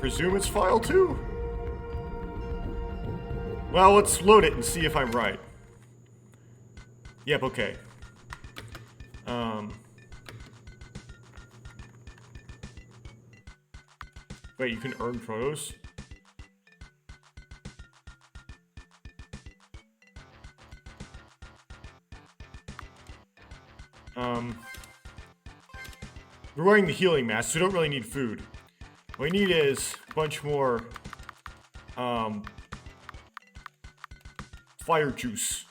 presume it's file 2. Well, let's load it and see if I'm right. Yep, okay. Wait, you can earn photos? We're wearing the healing mask, so we don't really need food. What we need is a bunch more, fire juice.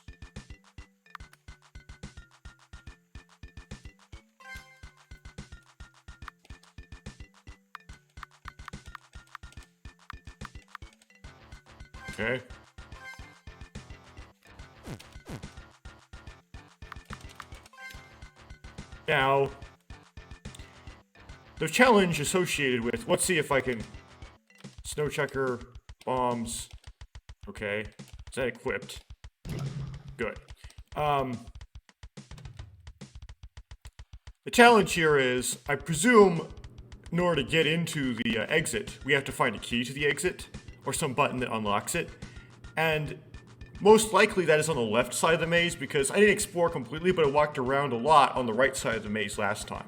Okay. Now, the challenge associated with, let's see if I can, snow checker, bombs, okay, is that equipped? Good. The challenge here is, I presume, in order to get into the exit, we have to find a key to the exit, or some button that unlocks it, and most likely that is on the left side of the maze, because I didn't explore completely, but I walked around a lot on the right side of the maze last time.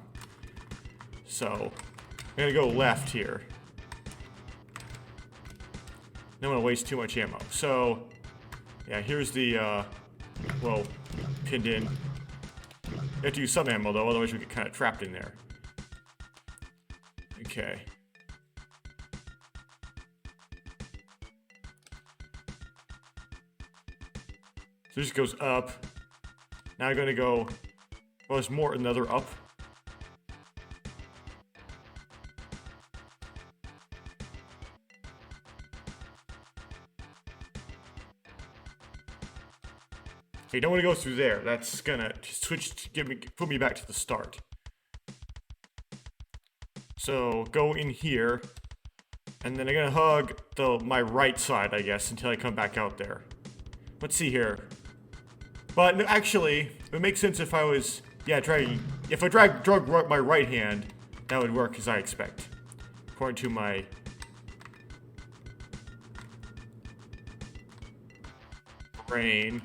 So, I'm gonna go left here. Don't wanna waste too much ammo. So, yeah, here's the, well, pinned in. You have to use some ammo though, otherwise you'll get kind of trapped in there. Okay. So this goes up. Now I'm gonna go, well, there's more, another up. Okay, don't want to go through there. That's gonna put me back to the start. So go in here, and then I'm gonna hug my right side, I guess, until I come back out there. Let's see here. But no, actually, it would make sense if I was, yeah, if I drug my right hand, that would work as I expect, according to my brain.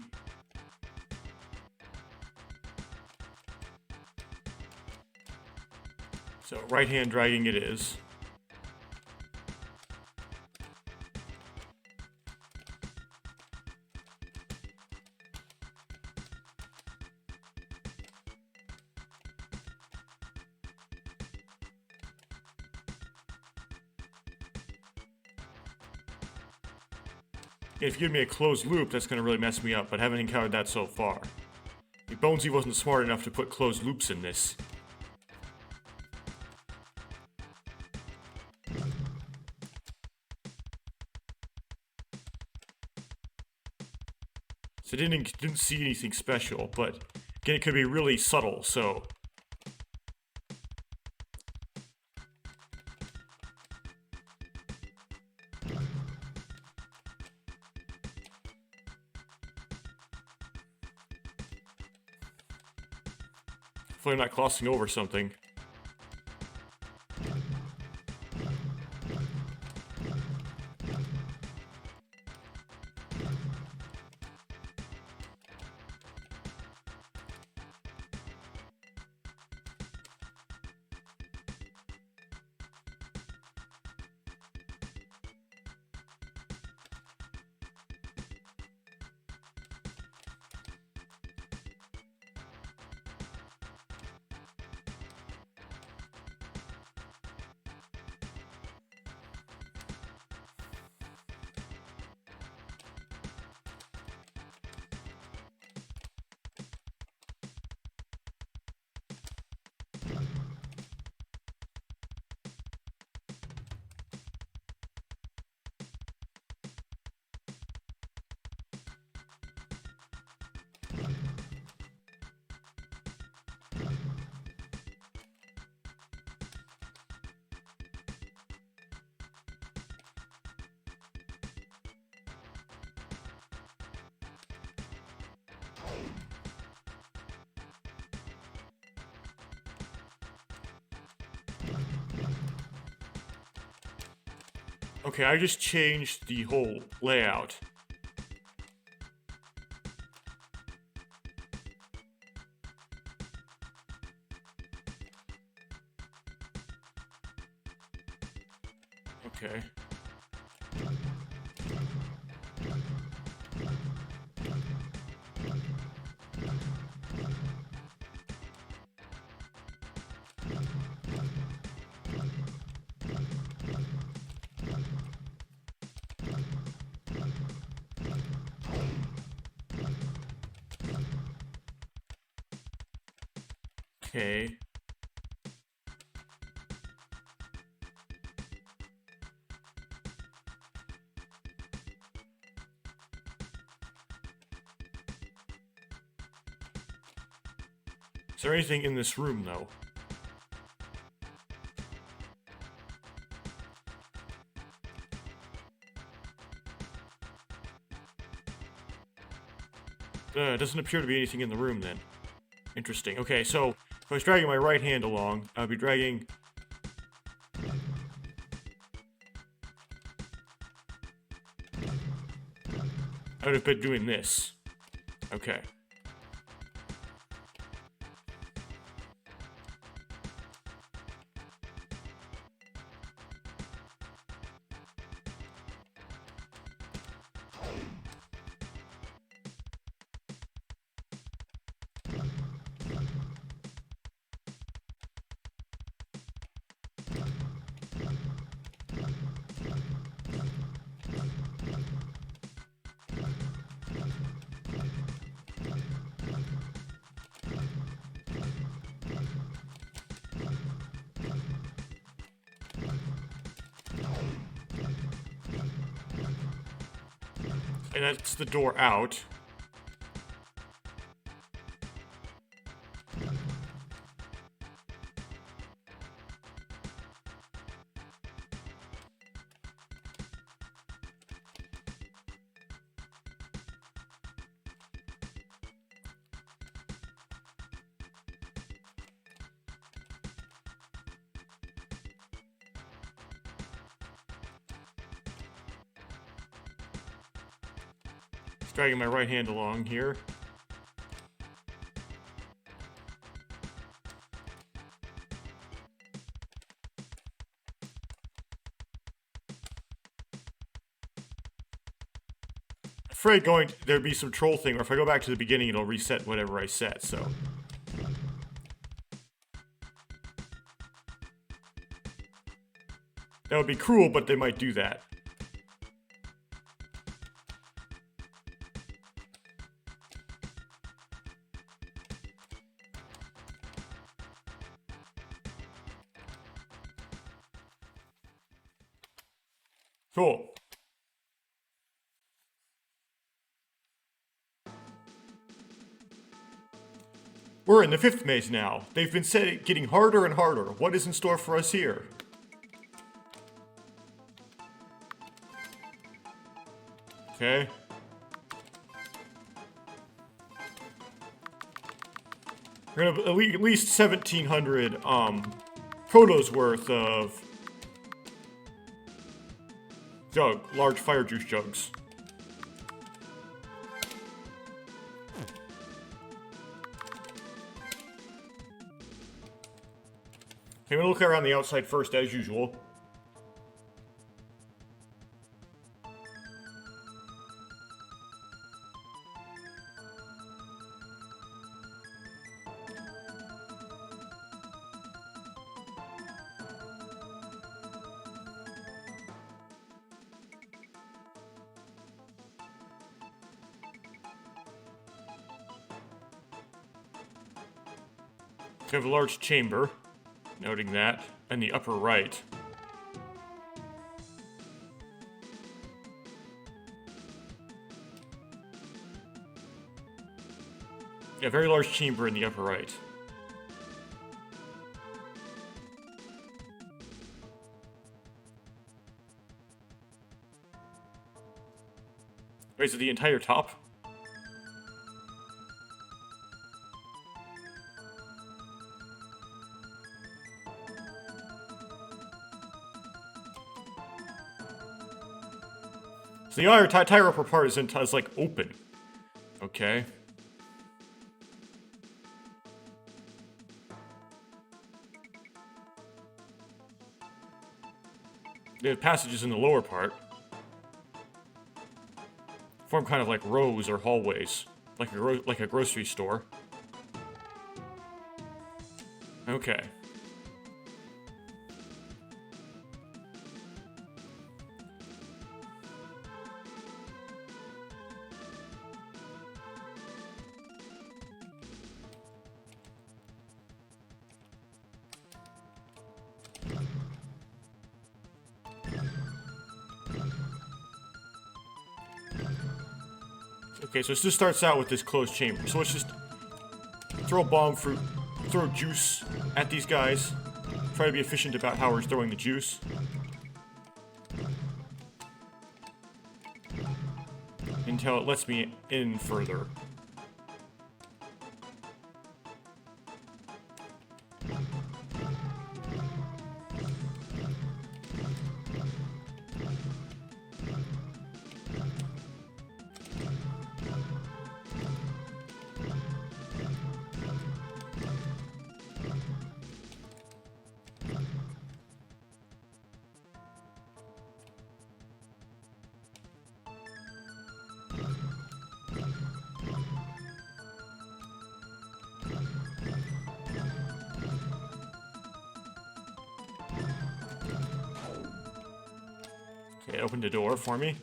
So right hand dragging it is. If you give me a closed loop, that's going to really mess me up, but I haven't encountered that so far. Bonesy wasn't smart enough to put closed loops in this. So I didn't see anything special, but again, it could be really subtle, so... Hopefully I'm not crossing over something. Okay, I just changed the whole layout. Okay. Okay. Is there anything in this room, though? Doesn't appear to be anything in the room, then. Interesting. Okay, so if I was dragging my right hand along, I would be dragging... I would have been doing this. Okay. And that's the door out. Just dragging my right hand along here. Afraid there'd be some troll thing, or if I go back to the beginning, it'll reset whatever I set, so. That would be cruel, but they might do that. Cool. We're in the 5th maze now. They've been getting harder and harder. What is in store for us here? Okay. We're gonna have at least 1,700 protos worth of large fire juice jugs. Okay, I'm gonna look around the outside first, as usual. We have a large chamber, noting that, in the upper right. Yeah, very large chamber in the upper right. Wait, is it the entire top? So the entire tie rope part is like open. Okay. The passages in the lower part form kind of like rows or hallways, like a grocery store. Okay. Okay, so it just starts out with this closed chamber. So let's just throw bomb fruit, throw juice at these guys. Try to be efficient about how we're throwing the juice. Until it lets me in further. Okay, open the door for me.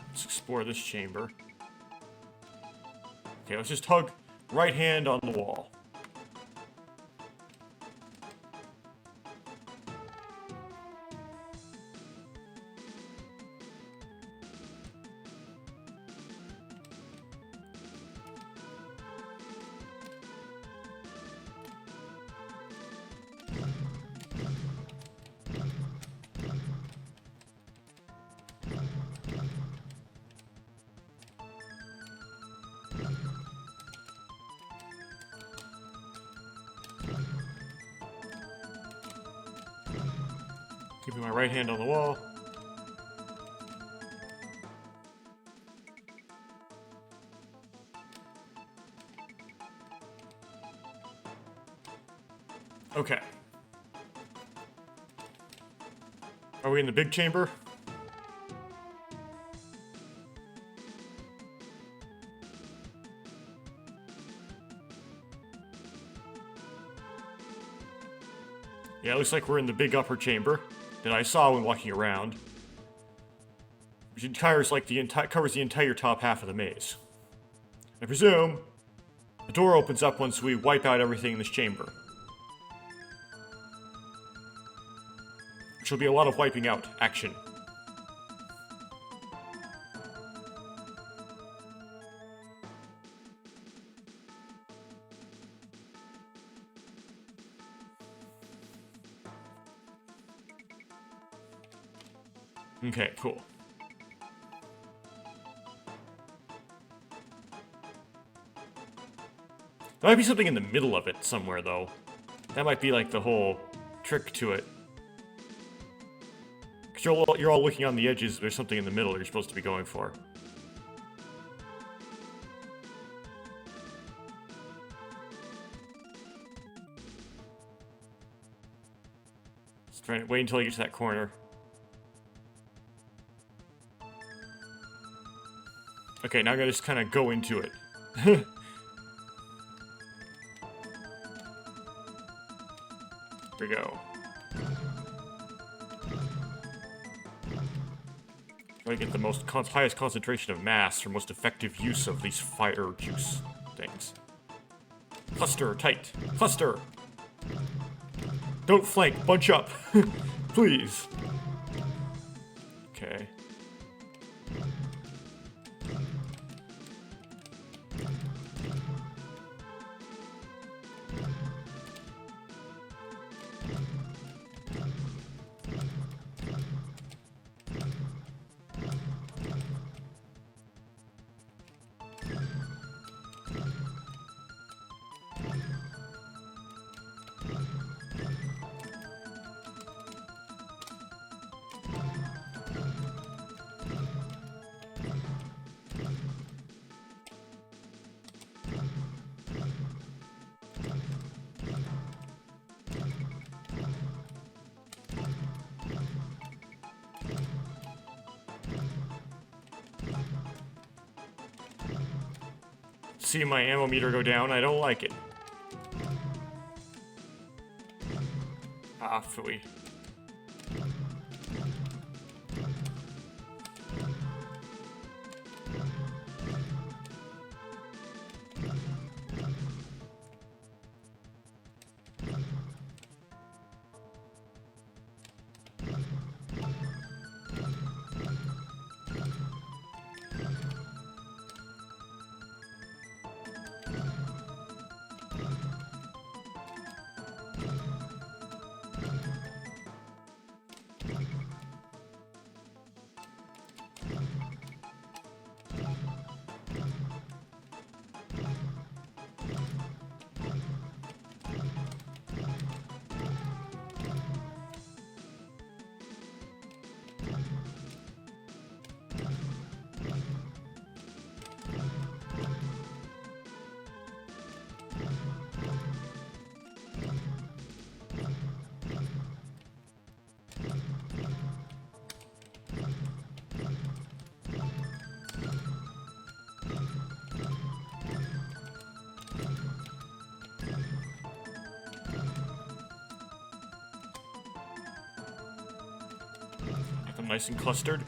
Let's explore this chamber. Okay, let's just hug right hand on the wall. Keeping my right hand on the wall. Okay. Are we in the big chamber? Yeah, it looks like we're in the big upper chamber that I saw when walking around, which covers the entire top half of the maze. I presume the door opens up once we wipe out everything in this chamber, which will be a lot of wiping out action. Okay, cool. There might be something in the middle of it somewhere, though. That might be like the whole trick to it. Because you're all looking on the edges, there's something in the middle you're supposed to be going for. Just trying to wait until I get to that corner. Okay, now I'm gonna just kind of go into it. There we go. Try to get the highest concentration of mass for most effective use of these fire juice things. Cluster tight. Cluster! Don't flank, bunch up. Please. Okay. see my ammo meter go down. I don't like it. Ah, phooey. Get them nice and clustered.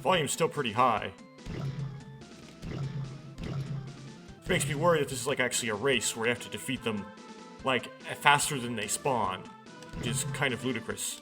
Volume's still pretty high. Which makes me worry that this is like actually a race where you have to defeat them like faster than they spawn, which is kind of ludicrous.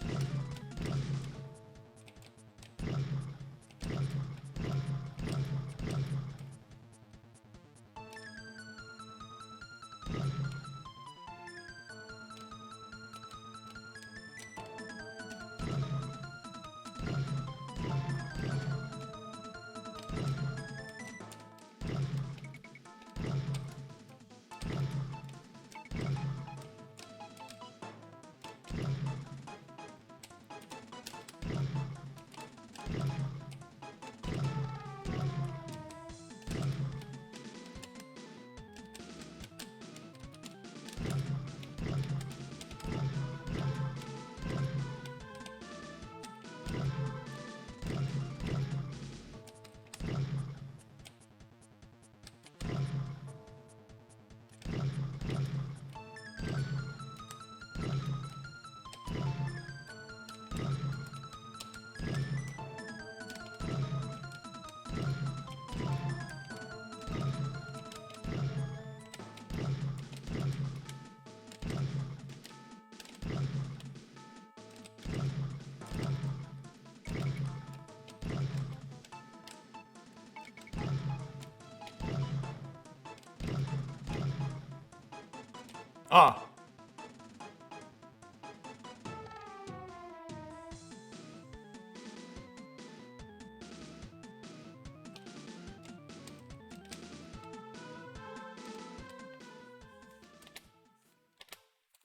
Ah!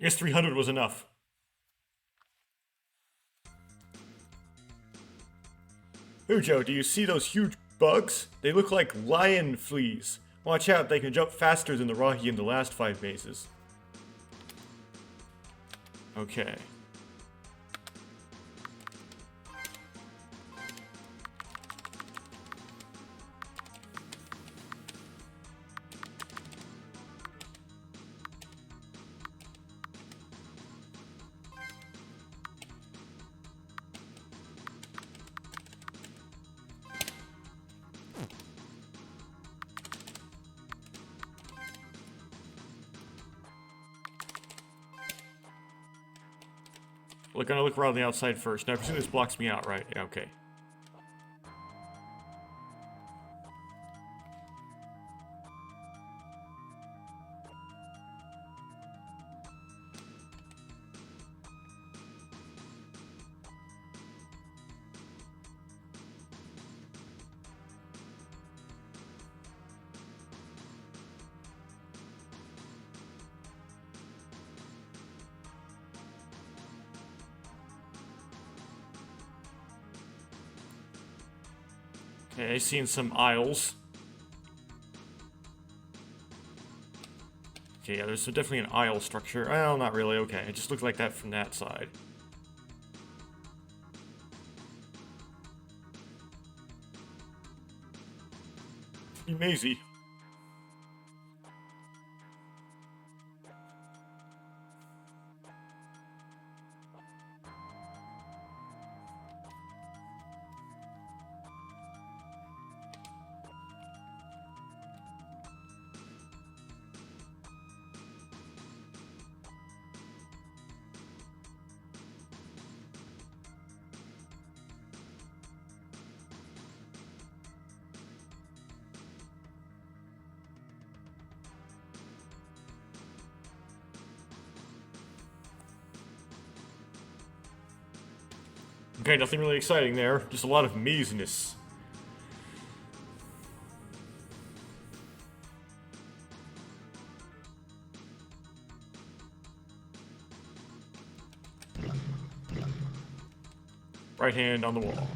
I guess 300 was enough. Ooh, Joe, do you see those huge bugs? They look like lion fleas. Watch out, they can jump faster than the Rahi in the last 5 mazes. Okay. We're gonna look around the outside first. Now, I presume this blocks me out, right? Yeah, okay. Okay, seeing some aisles. Okay, yeah, there's definitely an aisle structure. Well, not really. Okay, it just looked like that from that side. Pretty mazy. Okay, nothing really exciting there. Just a lot of maziness. Right hand on the wall.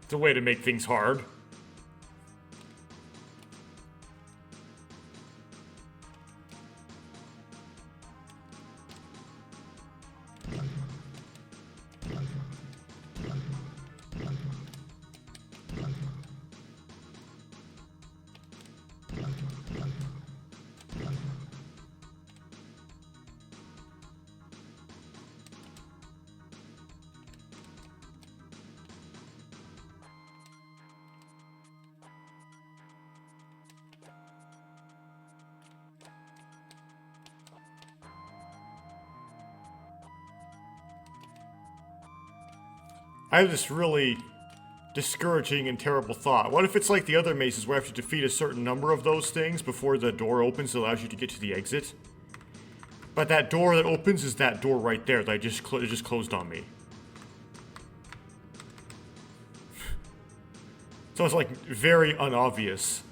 It's a way to make things hard. I have this really discouraging and terrible thought. What if it's like the other mazes where you have to defeat a certain number of those things before the door opens that allows you to get to the exit? But that door that opens is that door right there that just closed on me. So it's like very unobvious.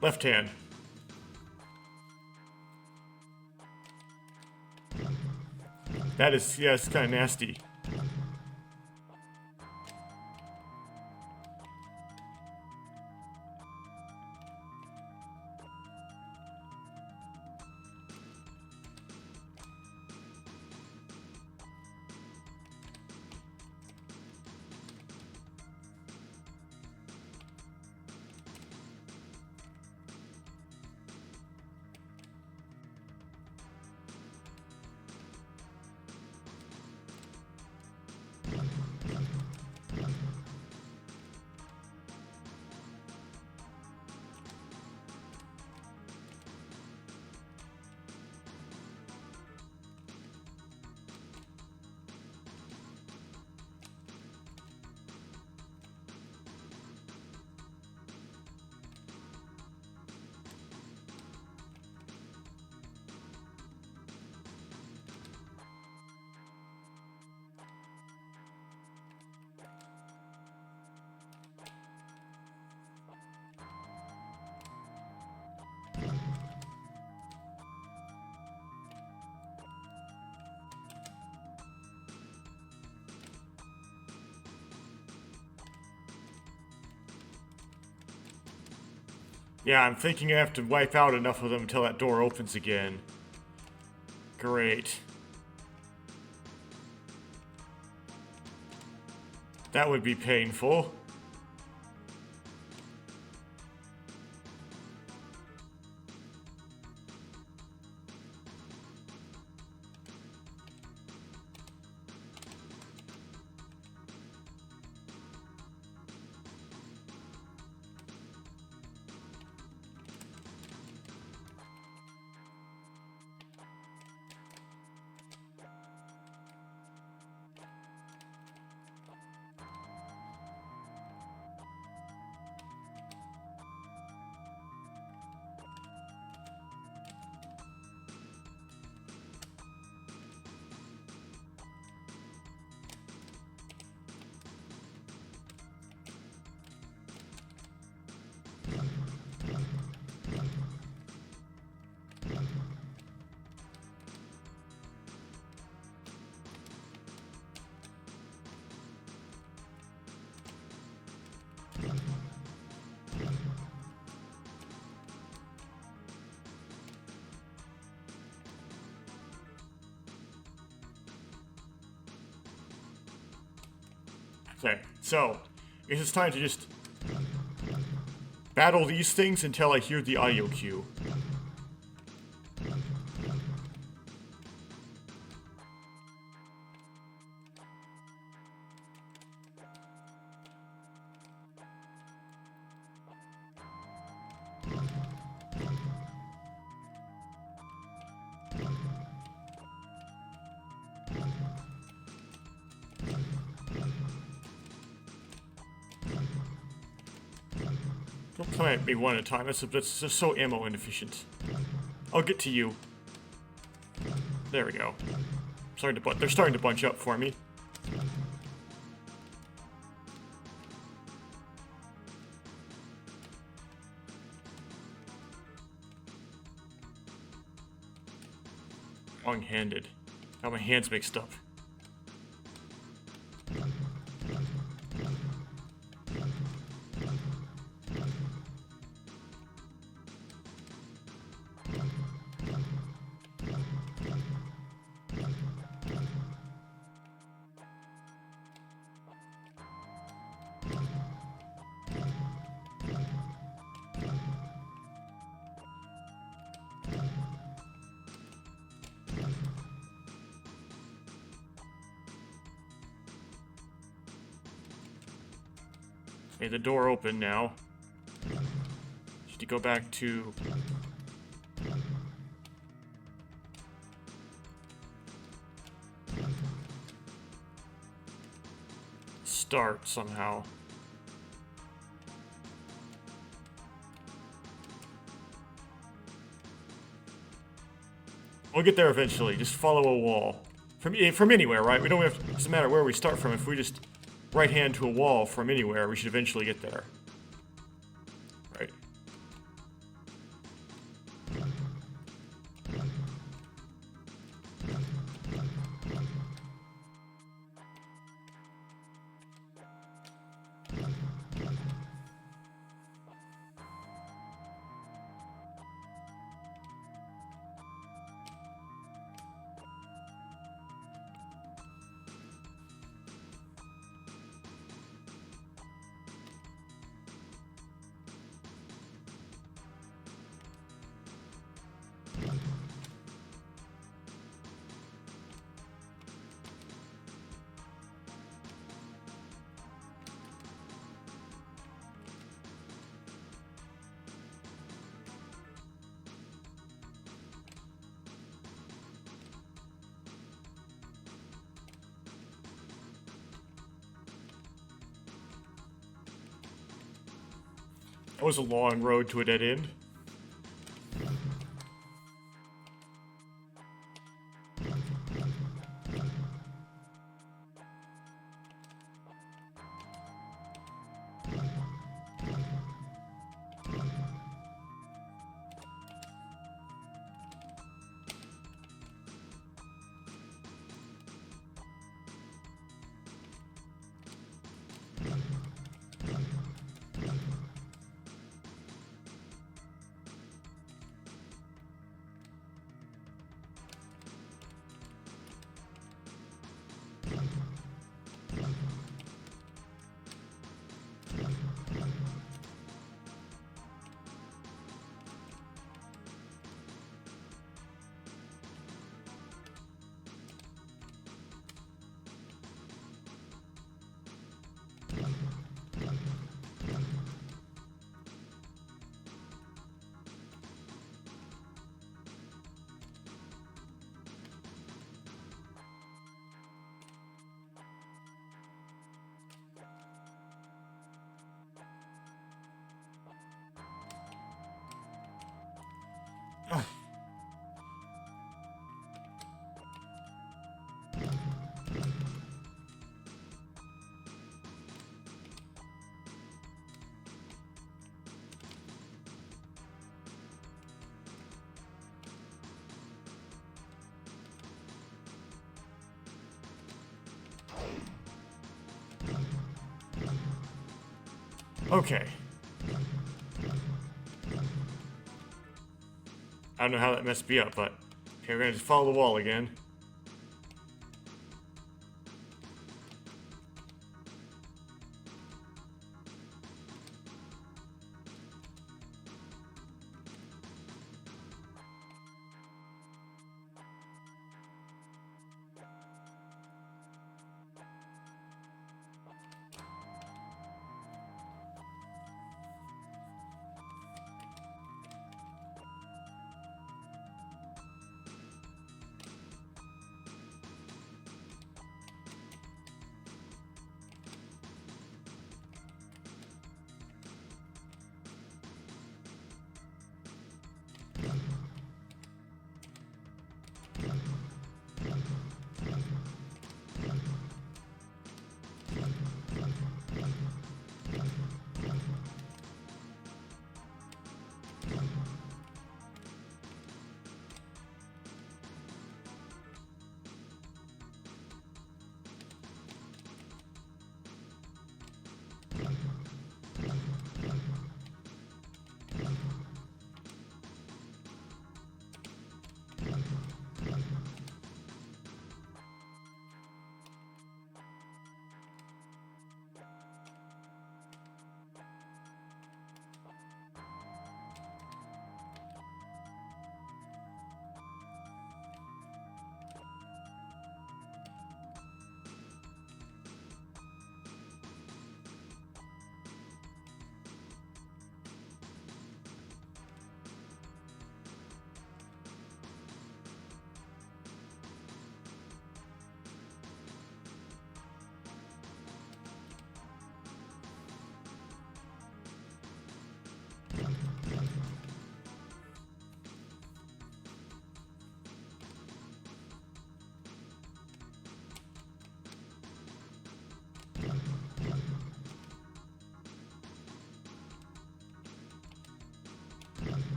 Left hand. That is, yeah, it's kind of nasty. Yeah, I'm thinking I have to wipe out enough of them until that door opens again. Great. That would be painful. Okay, so I guess it's time to just battle these things until I hear the audio cue. Don't come at me one at a time. That's just so ammo inefficient. I'll get to you. There we go. They're starting to bunch up for me. Wrong-handed. Got my hands mixed up. Okay, the door open now. Need to go back to... start somehow. We'll get there eventually. Just follow a wall. From anywhere, right? We don't have to, doesn't matter where we start from. If we just right hand to a wall from anywhere, we should eventually get there. Right. That was a long road to a dead end. Okay. I don't know how that messed me up, but okay, we're gonna just follow the wall again.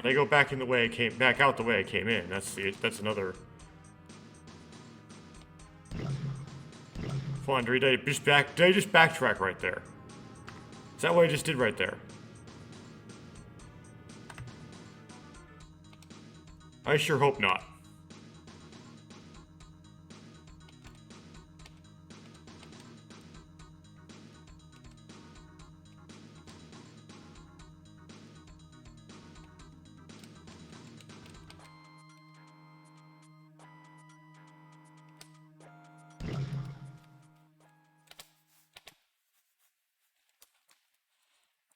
I go back in the way I came back out the way I came in. That's another. Come on, did I just backtrack right there? Is that what I just did right there? I sure hope not.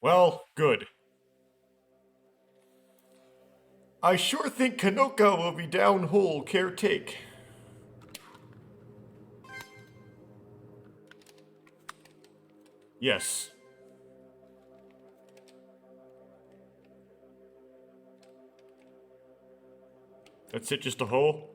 Well, good. I sure think Kanoka will be down hole caretake. Yes. That's it, just a hole?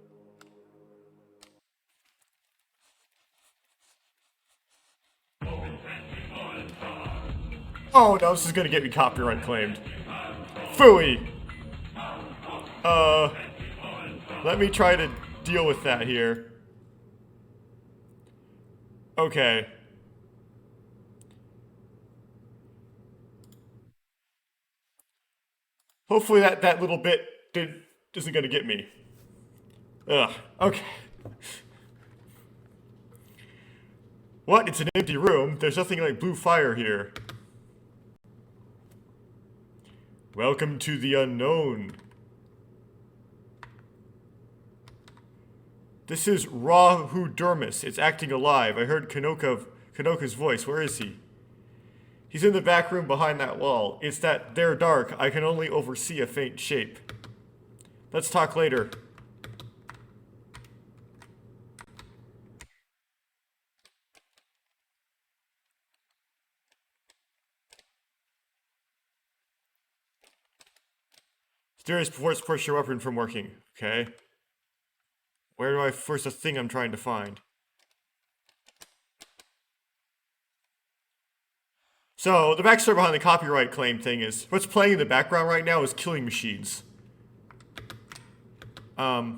Oh no, this is gonna get me copyright claimed. Phooey! Let me try to deal with that here. Okay. Hopefully that little bit isn't gonna get me. Ugh, okay. What? It's an empty room. There's nothing like blue fire here. Welcome to the unknown. This is Rahu Dermis. It's acting alive. I heard Kanoka's voice. Where is he? He's in the back room behind that wall. It's that they're dark. I can only oversee a faint shape. Let's talk later. Mysterious force your weapon from working. Okay. Where do I force the thing I'm trying to find? So, the backstory behind the copyright claim thing is, what's playing in the background right now is Killing Machines. This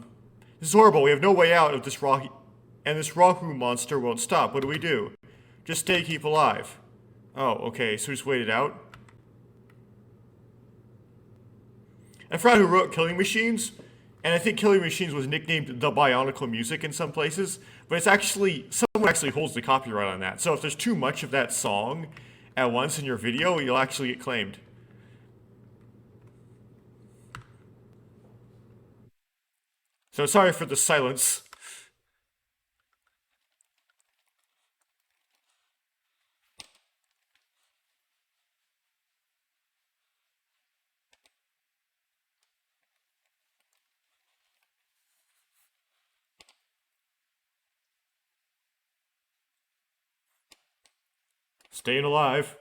is horrible. We have no way out of this Rahu, and this Rahu monster won't stop. What do we do? Just stay, keep alive. Oh, okay, so we just wait it out. I forgot who wrote Killing Machines, and I think Killing Machines was nicknamed the BIONICLE music in some places, but it's actually, someone actually holds the copyright on that. So if there's too much of that song at once in your video, you'll actually get claimed. So sorry for the silence. Staying alive.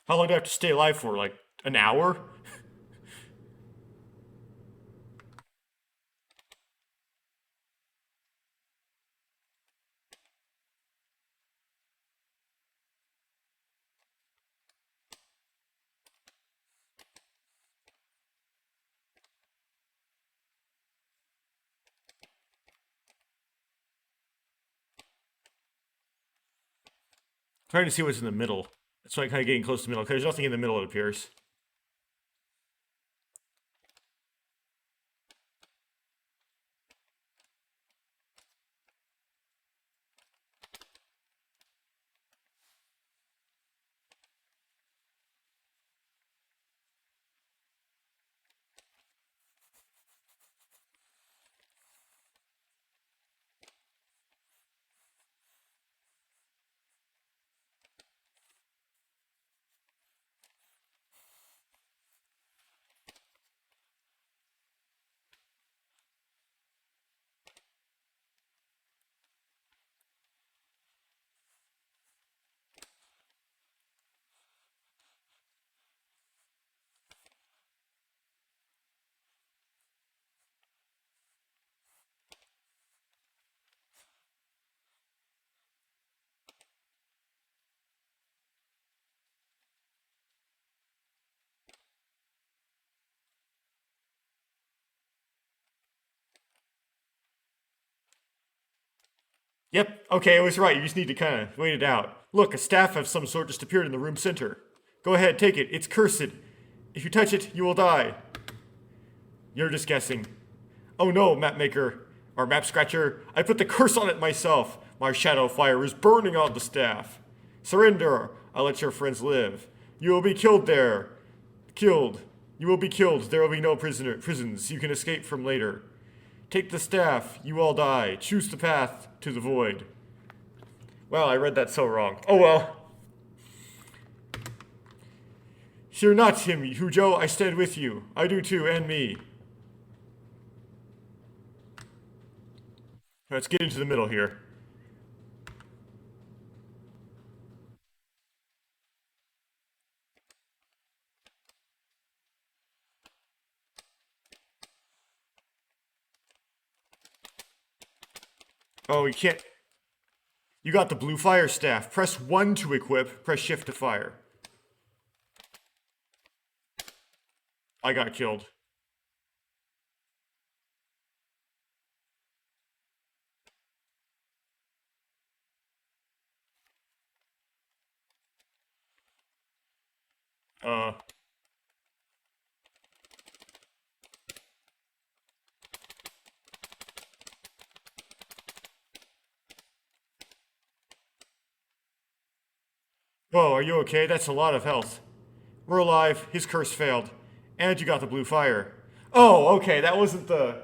How long do I have to stay alive for? Like, an hour? Trying to see what's in the middle. That's why I'm kind of getting close to the middle, because there's nothing in the middle, it appears. Yep, okay, I was right. You just need to kind of wait it out. Look, a staff of some sort just appeared in the room center. Go ahead, take it. It's cursed. If you touch it, you will die. You're just guessing. Oh no, map maker, or map scratcher. I put the curse on it myself. My shadow fire is burning on the staff. Surrender. I'll let your friends live. You will be killed there. Killed. You will be killed. There will be no prisons you can escape from later. Take the staff. You all die. Choose the path to the void. Wow, I read that so wrong. Oh well. Fear not him, Hujo. I stand with you. I do too, and me. Let's get into the middle here. Oh, you can't. You got the blue fire staff. Press 1 to equip, press shift to fire. I got killed. Uh. Whoa, are you okay? That's a lot of health. We're alive. His curse failed. And you got the blue fire. Oh, okay. That wasn't the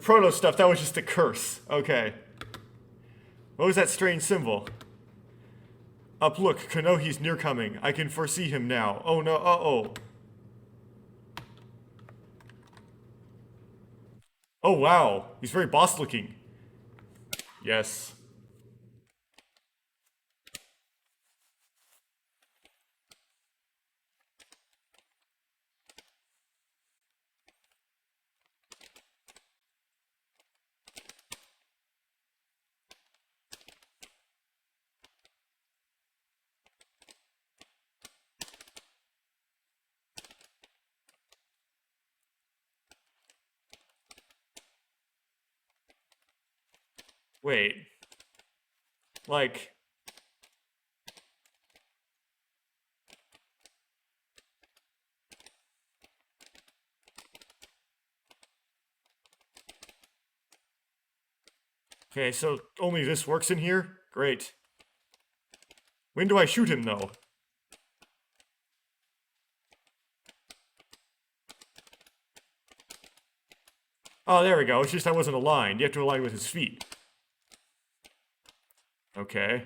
proto stuff. That was just the curse. Okay. What was that strange symbol? Up, look. Kanohi's near coming. I can foresee him now. Oh no. Uh-oh. Oh wow. He's very boss looking. Yes. Wait. Like, okay, so only this works in here? Great. When do I shoot him, though? Oh, there we go. It's just I wasn't aligned. You have to align with his feet. Okay.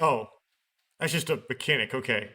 Oh, that's just a mechanic. Okay.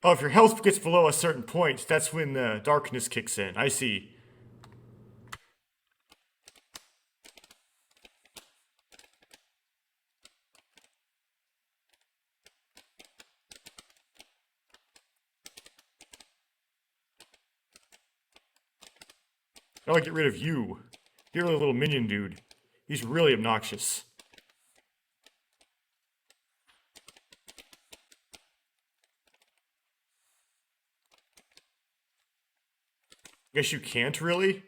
Oh, if your health gets below a certain point, that's when the darkness kicks in. I see. I want to get rid of you. You're a little minion dude. He's really obnoxious. Guess you can't really?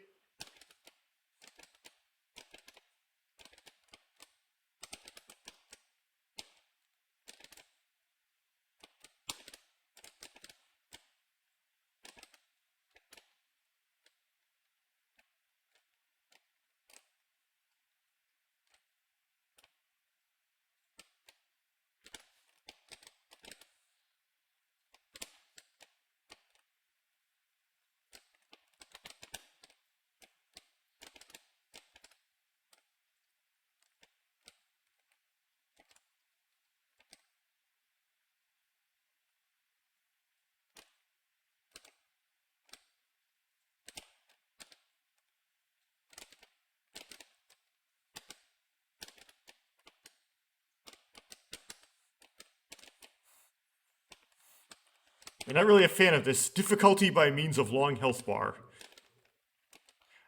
I'm not really a fan of this. Difficulty by means of long health bar.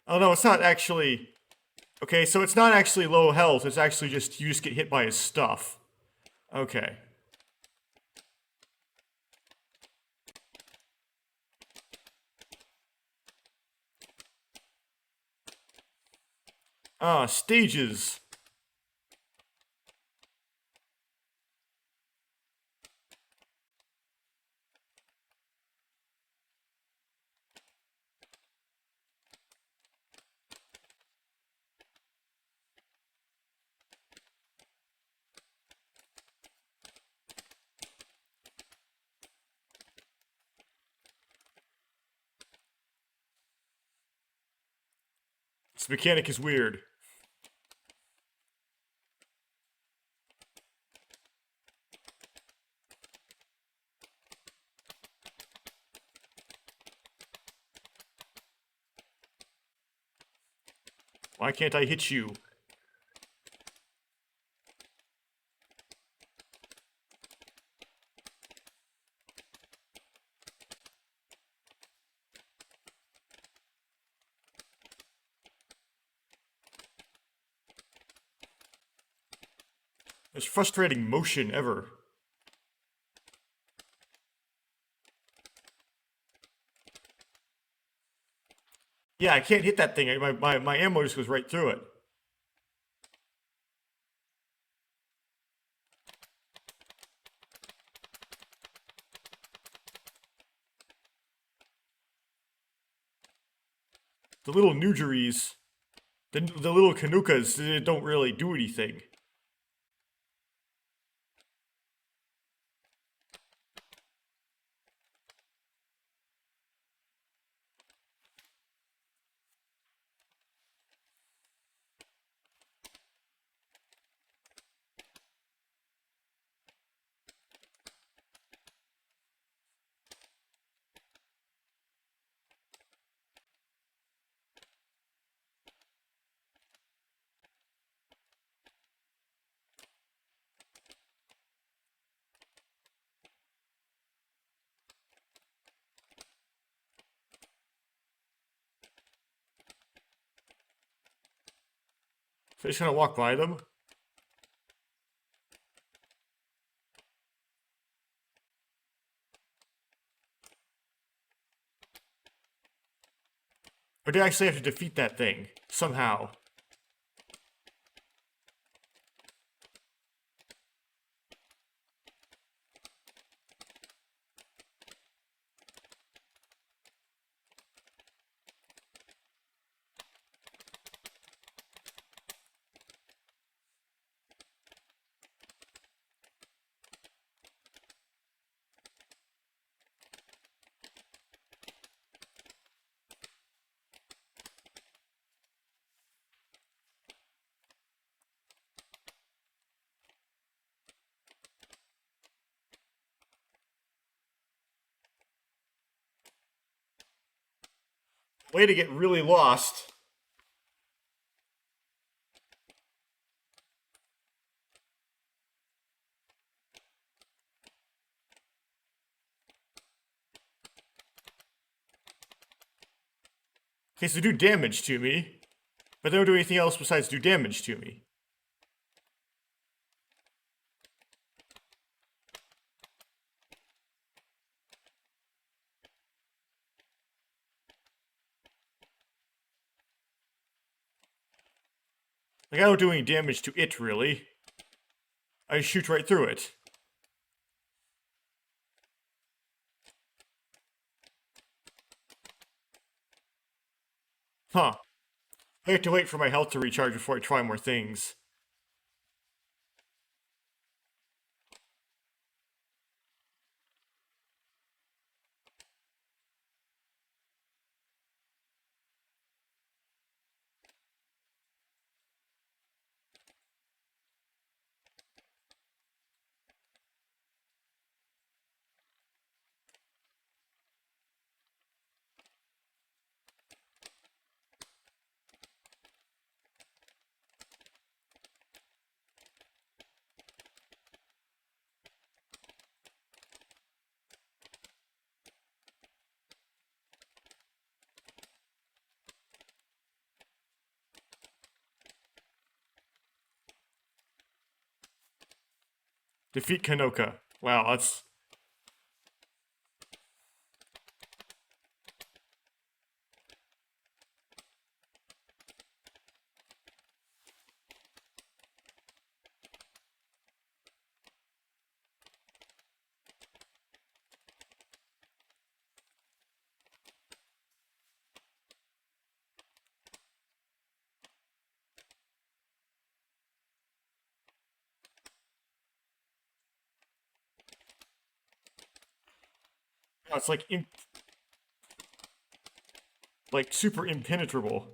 Oh no, it's not actually... Okay, so it's not actually low health, it's actually just, you just get hit by his stuff. Okay. Ah, stages. This mechanic is weird. Why can't I hit you? Most frustrating motion ever. Yeah, I can't hit that thing. My ammo just goes right through it. The little Nugeries, the little Kanukas, they don't really do anything. So I just gonna walk by them? Or do I actually have to defeat that thing? Somehow. Way to get really lost. Okay, so do damage to me. But they don't do anything else besides do damage to me. Like, I don't do any damage to it, really. I shoot right through it. Huh. I have to wait for my health to recharge before I try more things. Defeat Kanoka. Wow, that's... It's like super impenetrable.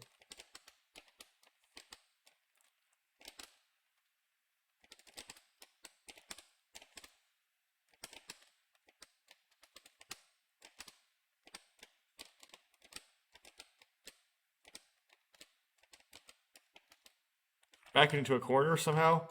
Back into a corner somehow.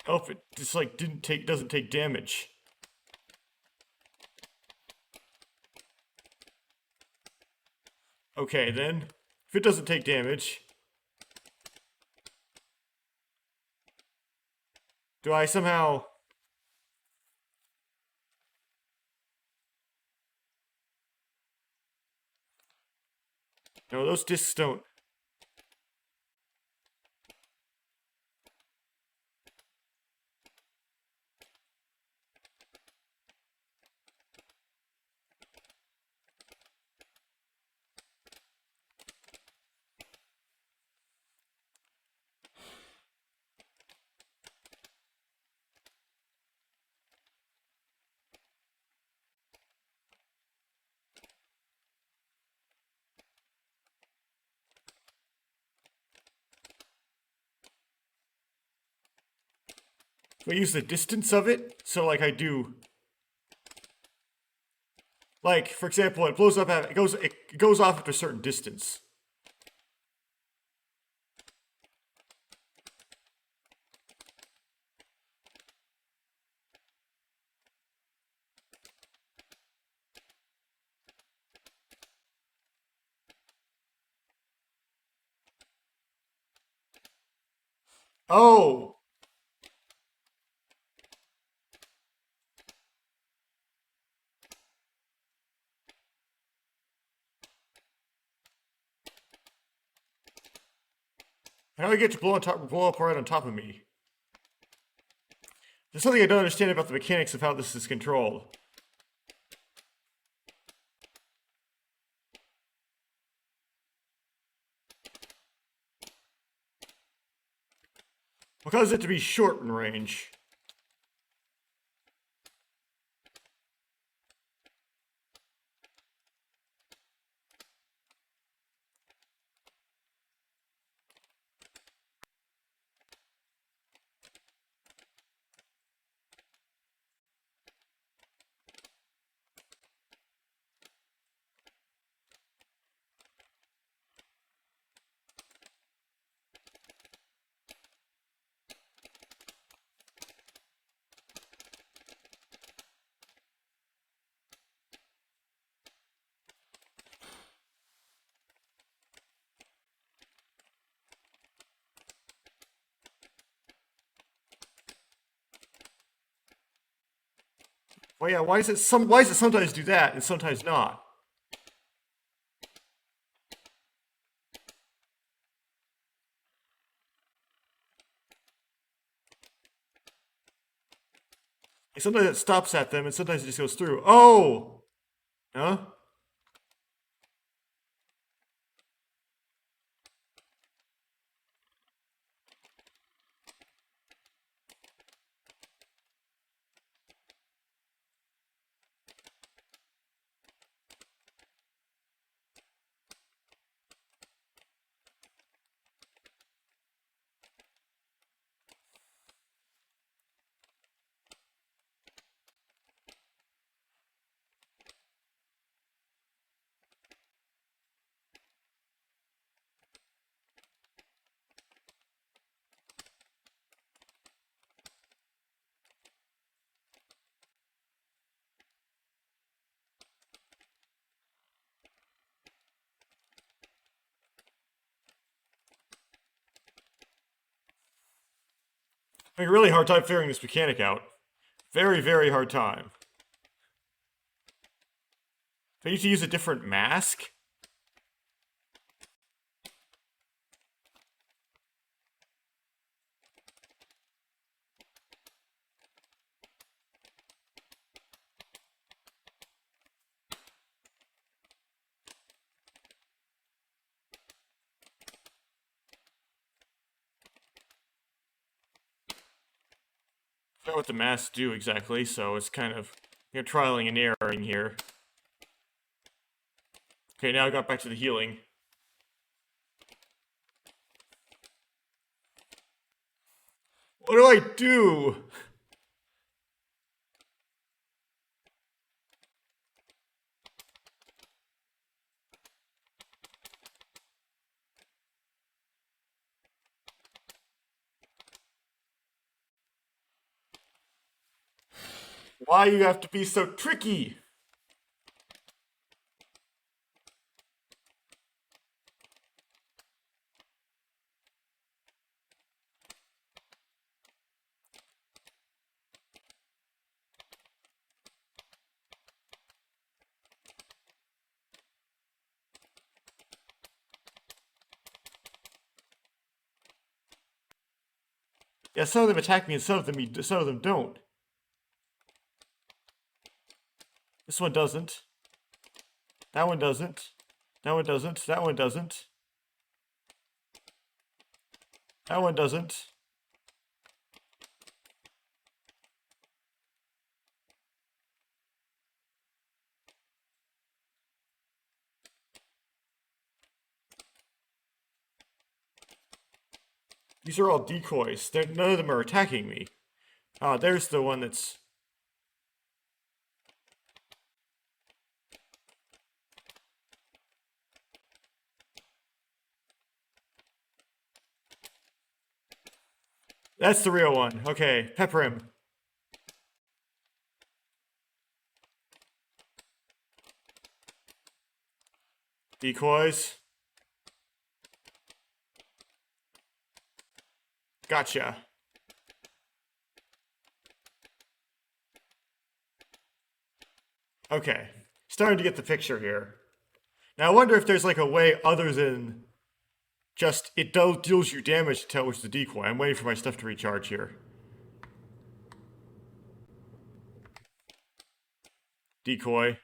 Hope it just like doesn't take damage. Okay, then if it doesn't take damage, do I somehow... No, those discs don't... Do I use the distance of it? So like I do... Like, for example, it blows up at... It goes off at a certain distance. Oh! How do I get to blow up right on top of me? There's something I don't understand about the mechanics of how this is controlled. What causes it to be short in range? Well, yeah, why is it sometimes do that and sometimes not? Like, sometimes it stops at them and sometimes it just goes through. Oh! Huh? Having a really hard time figuring this mechanic out. Very, very hard time. Do I need to use a different mask? I don't know what the masks do exactly, so it's kind of trialing and erroring here. Okay, now I got back to the healing. What do I do? Why you have to be so tricky? Yeah, some of them attack me and some of them don't. This one doesn't. That one doesn't. That one doesn't. That one doesn't. That one doesn't. These are all decoys. None of them are attacking me. Ah, there's the one that's... That's the real one. Okay, pepper him. Decoys. Gotcha. Okay, starting to get the picture here. Now I wonder if there's like a way other than just it deals you damage to tell which the decoy. I'm waiting for my stuff to recharge here. Decoy.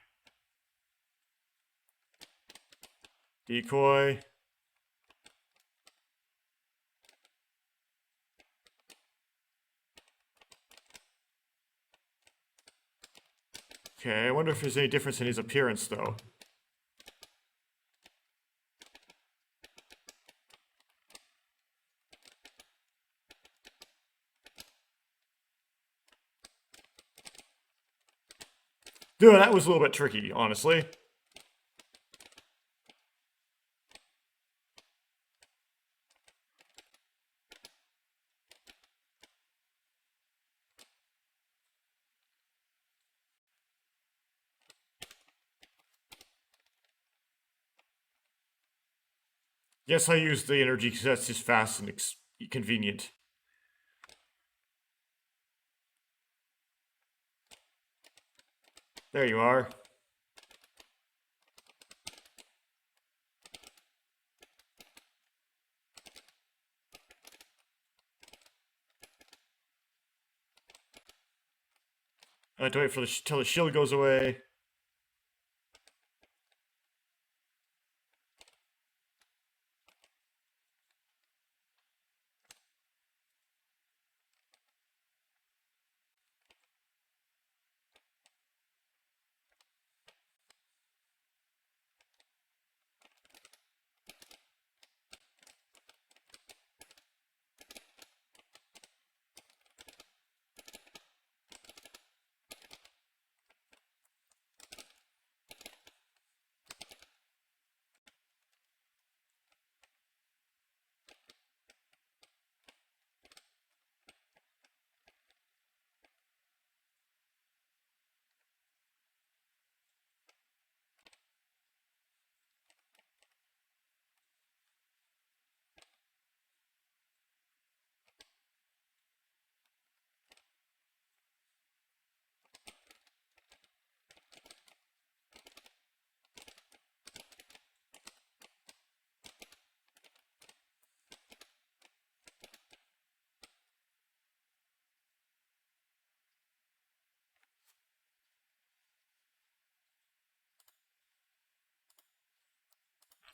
Decoy. Okay, I wonder if there's any difference in his appearance, though. Dude, that was a little bit tricky, honestly. Yes, I use the energy because that's just fast and convenient. There you are. I have to wait for till the shield goes away.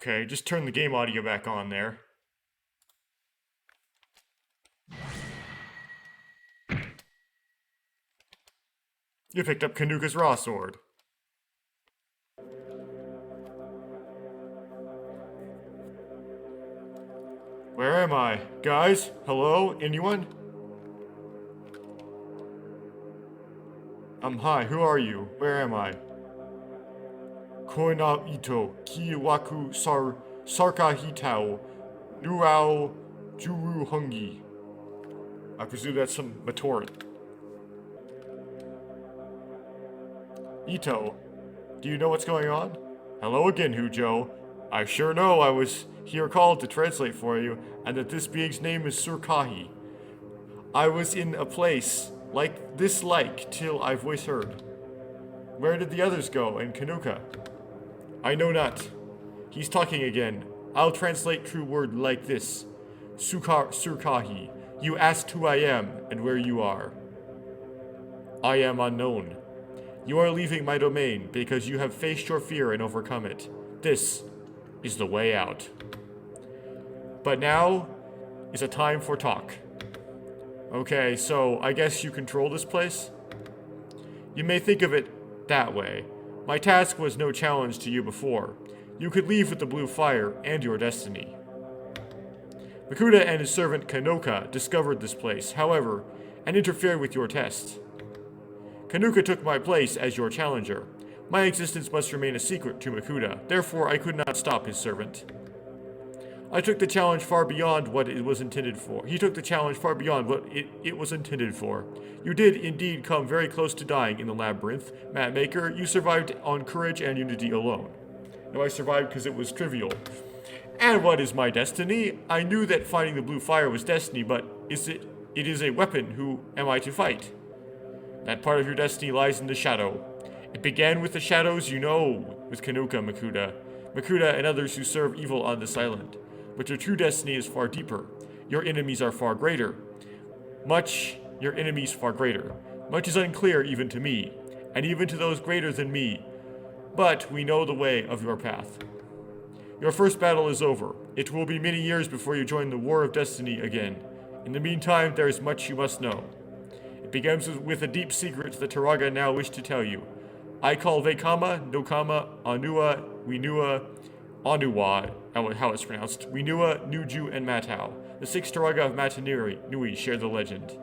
Okay, just turn the game audio back on there. You picked up Kanuka's Raw Sword. Where am I? Guys? Hello? Anyone? Hi, who are you? Where am I? Koina Ito, Kiwaku Sarka Hitao, Nuao Juru Hungi. I presume that's some Matoran. Ito, do you know what's going on? Hello again, Hujo. I sure know I was here called to translate for you, and that this being's name is Surkahi. I was in a place like till I voice heard. Where did the others go, and Kanuka? I know not. He's talking again. I'll translate true word like this. Surkahi, you asked who I am and where you are. I am unknown. You are leaving my domain because you have faced your fear and overcome it. This is the way out. But now is a time for talk. Okay, so I guess you control this place? You may think of it that way. My task was no challenge to you before. You could leave with the blue fire and your destiny. Makuta and his servant Kanoka discovered this place, however, and interfered with your test. Kanuka took my place as your challenger. My existence must remain a secret to Makuta, therefore I could not stop his servant. I took the challenge far beyond what it was intended for. He took the challenge far beyond what it was intended for. You did indeed come very close to dying in the labyrinth. Mapmaker, you survived on courage and unity alone. No, I survived because it was trivial. And what is my destiny? I knew that finding the blue fire was destiny, but it is a weapon. Who am I to fight? That part of your destiny lies in the shadow. It began with the shadows, you know, with Kanuka, Makuta, and others who serve evil on this island. But your true destiny is far deeper. Your enemies are far greater. Your enemies far greater. Much is unclear even to me, and even to those greater than me. But we know the way of your path. Your first battle is over. It will be many years before you join the War of Destiny again. In the meantime, there is much you must know. It begins with a deep secret that Taraga now wish to tell you. I call Vekama, Nokama, Anua, Winua, Anuwa, how it's pronounced, Winua, Nuju, and Matau. The 6 Taraga of Matanuri Nui share the legend.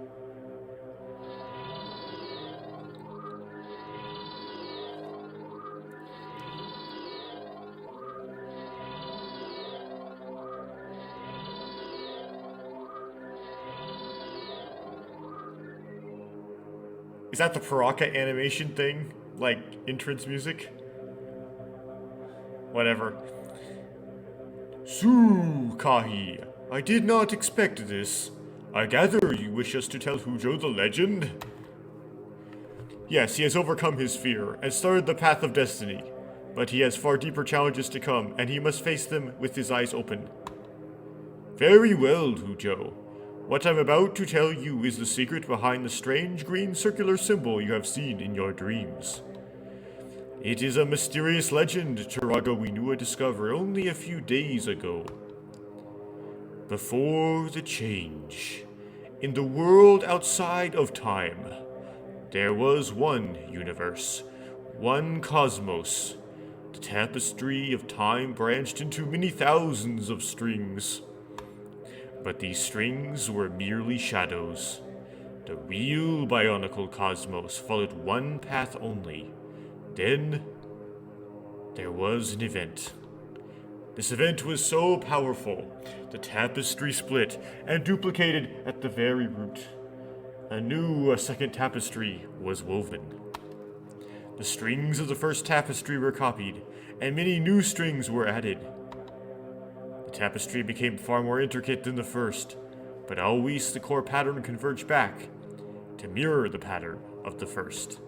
Is that the Paraka animation thing? Like, entrance music? Whatever. Sukahi, I did not expect this. I gather you wish us to tell Hujo the legend? Yes, he has overcome his fear and started the path of destiny. But he has far deeper challenges to come, and he must face them with his eyes open. Very well, Hujo. What I'm about to tell you is the secret behind the strange green circular symbol you have seen in your dreams. It is a mysterious legend Taraga Winua discovered only a few days ago. Before the change, in the world outside of time, there was one universe, one cosmos. The tapestry of time branched into many thousands of strings. But these strings were merely shadows. The real Bionicle cosmos followed one path only. Then, there was an event. This event was so powerful, the tapestry split and duplicated at the very root. A second tapestry was woven. The strings of the first tapestry were copied, and many new strings were added. The tapestry became far more intricate than the first, but always the core pattern converged back to mirror the pattern of the first.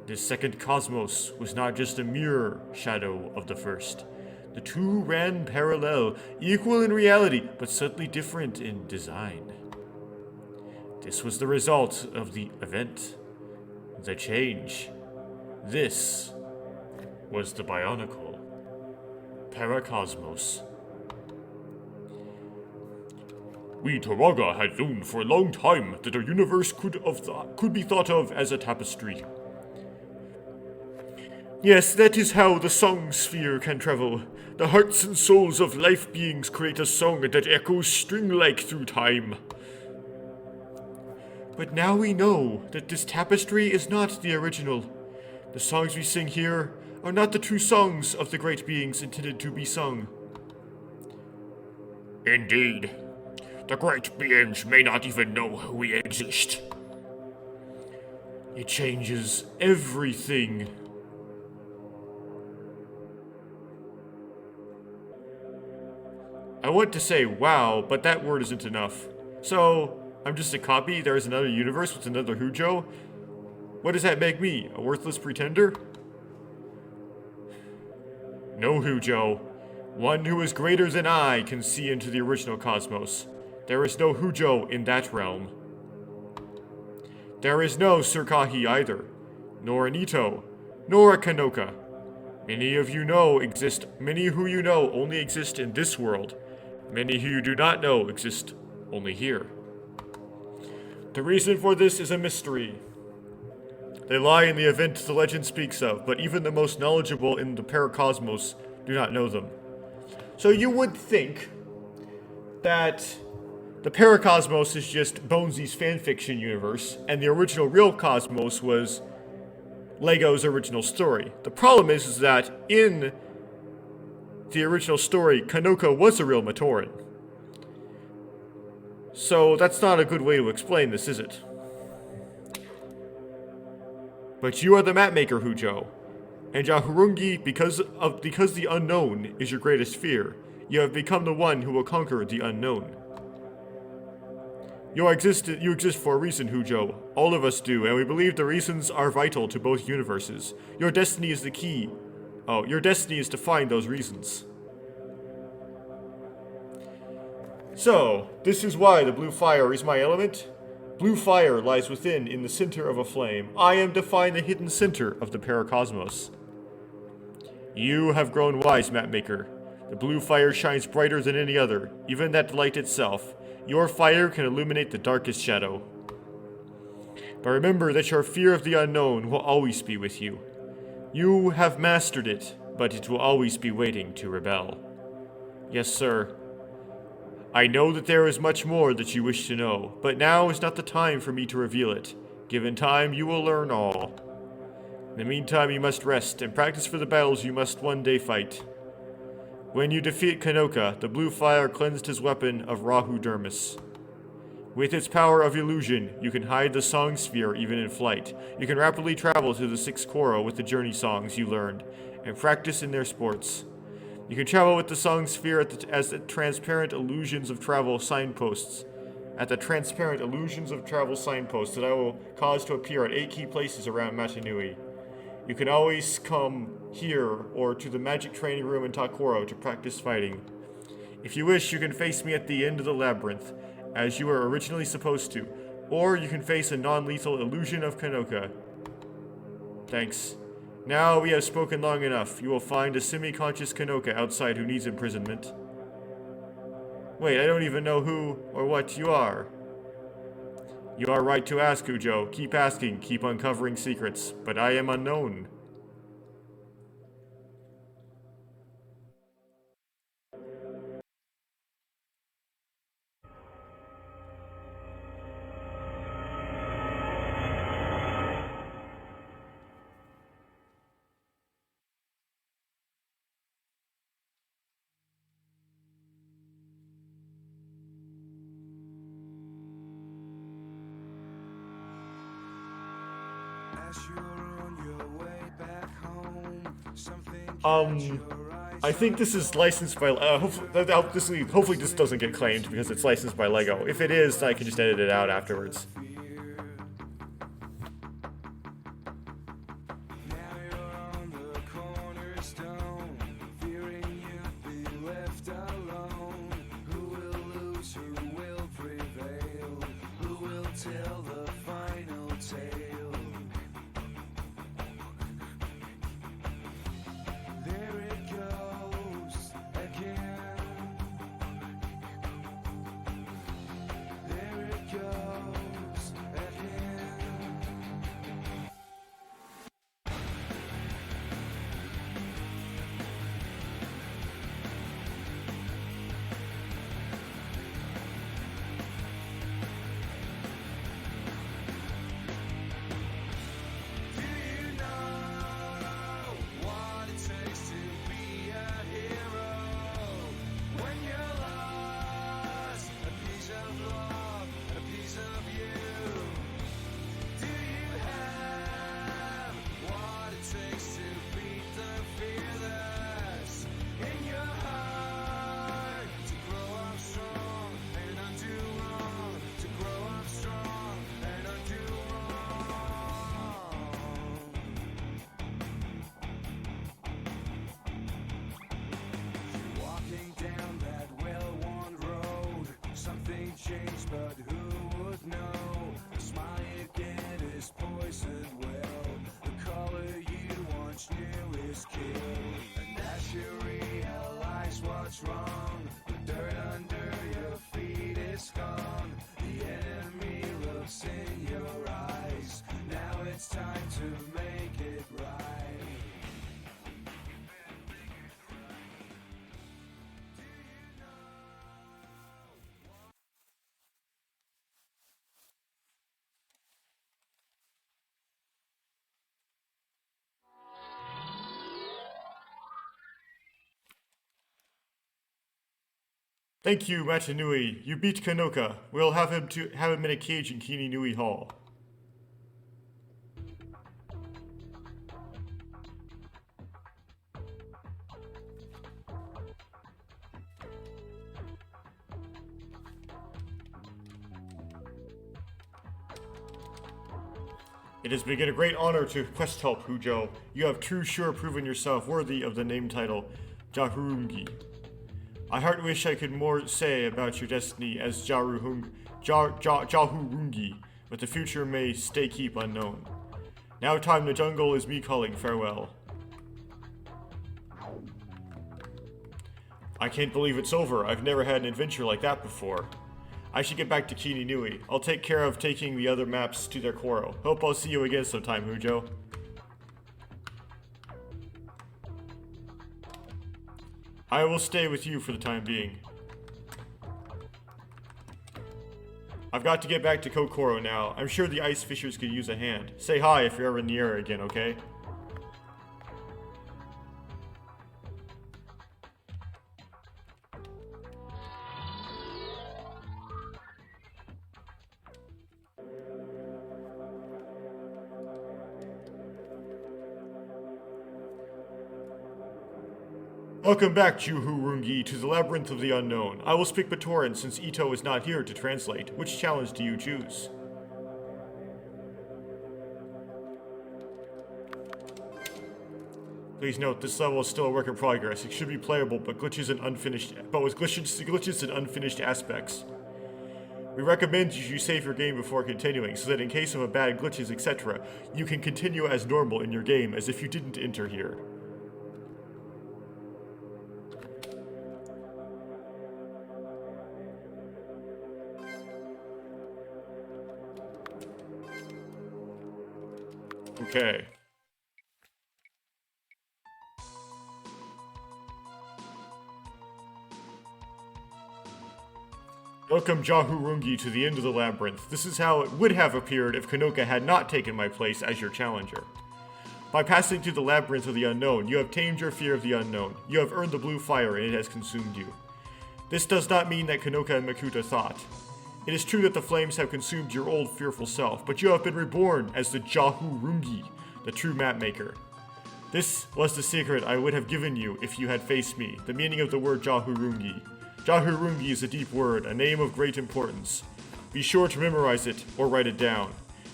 This second cosmos was not just a mirror shadow of the first. The two ran parallel, equal in reality, but subtly different in design. This was the result of the event, the change. This was the Bionicle. Paracosmos. We Taraga had known for a long time that our universe could be thought of as a tapestry. Yes, that is how the song sphere can travel. The hearts and souls of life beings create a song that echoes string-like through time. But now we know that this tapestry is not the original. The songs we sing here are not the true songs of the great beings intended to be sung. Indeed. The great beings may not even know we exist. It changes everything. I want to say wow, but that word isn't enough. So, I'm just a copy? There is another universe with another Hujo? What does that make me? A worthless pretender? No, Hujo. One who is greater than I can see into the original cosmos. There is no Hujo in that realm. There is no Surkahi either, nor an Ito, nor a Kanoka. Many who you know only exist in this world. Many who you do not know exist only here. The reason for this is a mystery. They lie in the event the legend speaks of, but even the most knowledgeable in the Paracosmos do not know them. So you would think that the Paracosmos is just Bonesy's fanfiction universe, and the original real cosmos was Lego's original story. The problem is that in the original story, Kanoka was a real Matoran. So that's not a good way to explain this, is it? But you are the mapmaker, Hujo. And Yahurungi, because the unknown is your greatest fear, you have become the one who will conquer the unknown. You exist for a reason, Hujo. All of us do, and we believe the reasons are vital to both universes. Your destiny is the key. Your destiny is to find those reasons. So, this is why the blue fire is my element. Blue fire lies within, in the center of a flame. I am to find the hidden center of the Paracosmos. You have grown wise, mapmaker. The blue fire shines brighter than any other, even that light itself. Your fire can illuminate the darkest shadow. But remember that your fear of the unknown will always be with you. You have mastered it, but it will always be waiting to rebel. Yes, sir. I know that there is much more that you wish to know, but now is not the time for me to reveal it. Given time, you will learn all. In the meantime, you must rest and practice for the battles you must one day fight. When you defeat Kanoka, the blue fire cleansed his weapon of Rahu Dermis. With its power of illusion, you can hide the song sphere even in flight. You can rapidly travel to the 6 Koro with the journey songs you learned, and practice in their sports. You can travel with the song sphere as the transparent illusions of travel signposts. At the transparent illusions of travel signposts that I will cause to appear at 8 key places around Matanui. You can always come here or to the magic training room in Takoro to practice fighting. If you wish, you can face me at the end of the labyrinth, as you were originally supposed to, or you can face a non-lethal illusion of Kanoka. Thanks. Now we have spoken long enough. You will find a semi-conscious Kanoka outside who needs imprisonment. Wait, I don't even know who or what you are. You are right to ask, Hujo. Keep asking, keep uncovering secrets, but I am unknown. I think this is licensed by, hopefully this doesn't get claimed because it's licensed by Lego. If it is, I can just edit it out afterwards. change, but who would know? The smile you get is poisoned well. The color you once knew is killed. And as you realize what's wrong, the dirt under your feet is gone. The enemy looks in your eyes. Now it's time to make it right. Thank you, Matanui. You beat Kanoka. We'll have him in a cage in Kini Nui Hall. It has been a great honor to quest help, Hujo. You have true sure proven yourself worthy of the name title, Jahurungi. I heart wish I could more say about your destiny as Jahurungi, but the future may stay keep unknown. Now time the jungle is me calling farewell. I can't believe it's over. I've never had an adventure like that before. I should get back to Kini Nui. I'll take care of taking the other maps to their Koro. Hope I'll see you again sometime, Hujo. I will stay with you for the time being. I've got to get back to Kokoro now. I'm sure the ice fishers could use a hand. Say hi if you're ever in the area again, okay? Welcome back, Juhurungi, to the Labyrinth of the Unknown. I will speak Batoran since Ito is not here to translate. Which challenge do you choose? Please note, this level is still a work in progress. It should be playable, but with glitches and unfinished aspects. We recommend you save your game before continuing, so that in case of a bad glitches, etc., you can continue as normal in your game as if you didn't enter here. Okay. Welcome, Jahurungi, to the end of the labyrinth. This is how it would have appeared if Kanoka had not taken my place as your challenger. By passing through the labyrinth of the unknown, you have tamed your fear of the unknown. You have earned the blue fire and it has consumed you. This does not mean that Kanoka and Makuta thought. It is true that the flames have consumed your old fearful self, but you have been reborn as the Jahurungi, the true map maker. This was the secret I would have given you if you had faced me, the meaning of the word Jahurungi. Jahurungi is a deep word, a name of great importance. Be sure to memorize it or write it down.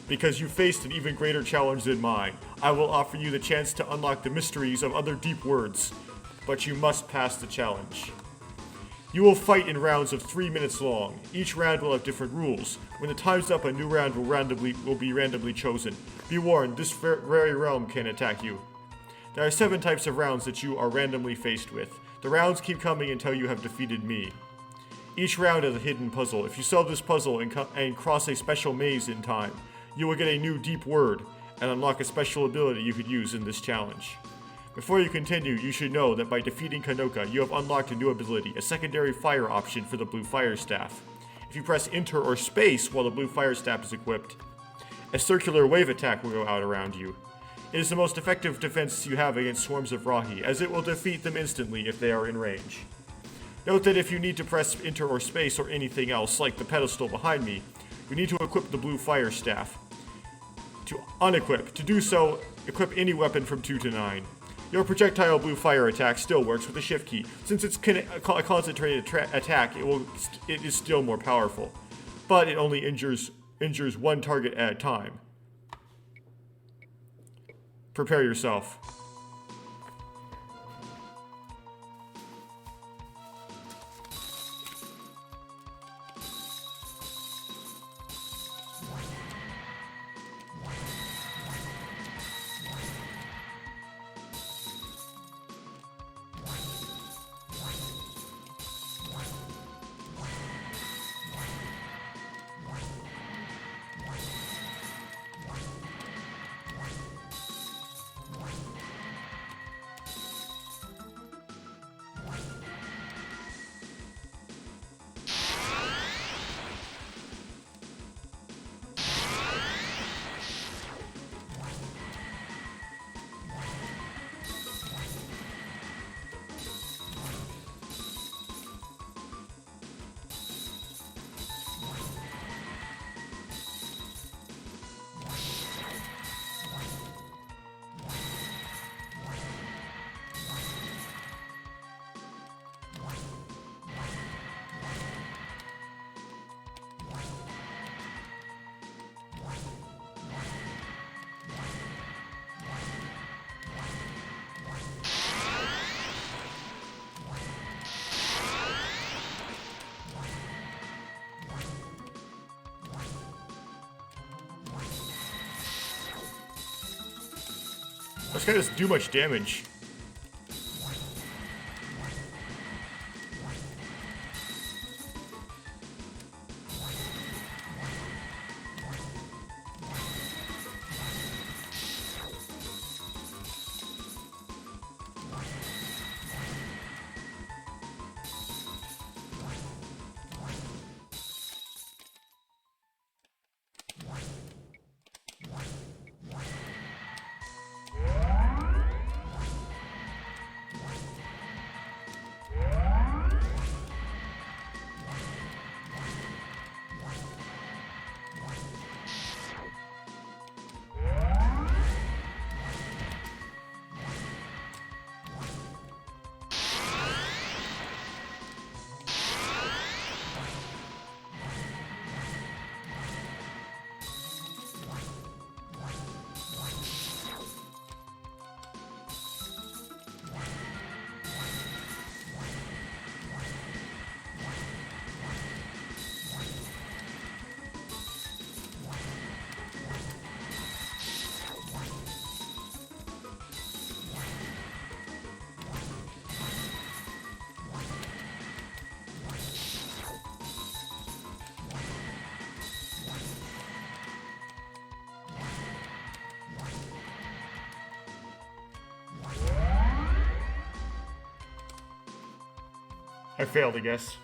Because you faced an even greater challenge than mine, I will offer you the chance to unlock the mysteries of other deep words, but you must pass the challenge. You will fight in rounds of 3 minutes long. Each round will have different rules. When the time's up, a new round will be randomly chosen. Be warned, this very realm can attack you. There are 7 types of rounds that you are randomly faced with. The rounds keep coming until you have defeated me. Each round is a hidden puzzle. If you solve this puzzle and cross a special maze in time, you will get a new deep word and unlock a special ability you could use in this challenge. Before you continue, you should know that by defeating Kanoka, you have unlocked a new ability, a secondary fire option for the blue fire staff. If you press enter or space while the blue fire staff is equipped, a circular wave attack will go out around you. It is the most effective defense you have against swarms of Rahi, as it will defeat them instantly if they are in range. Note that if you need to press enter or space or anything else, like the pedestal behind me, you need to equip the blue fire staff. To unequip. To do so, equip any weapon from 2 to 9. Your projectile blue fire attack still works with the shift key. Since it's a concentrated attack, it is still more powerful. But it only injures one target at a time. Prepare yourself. This guy doesn't do much damage. I failed, I guess.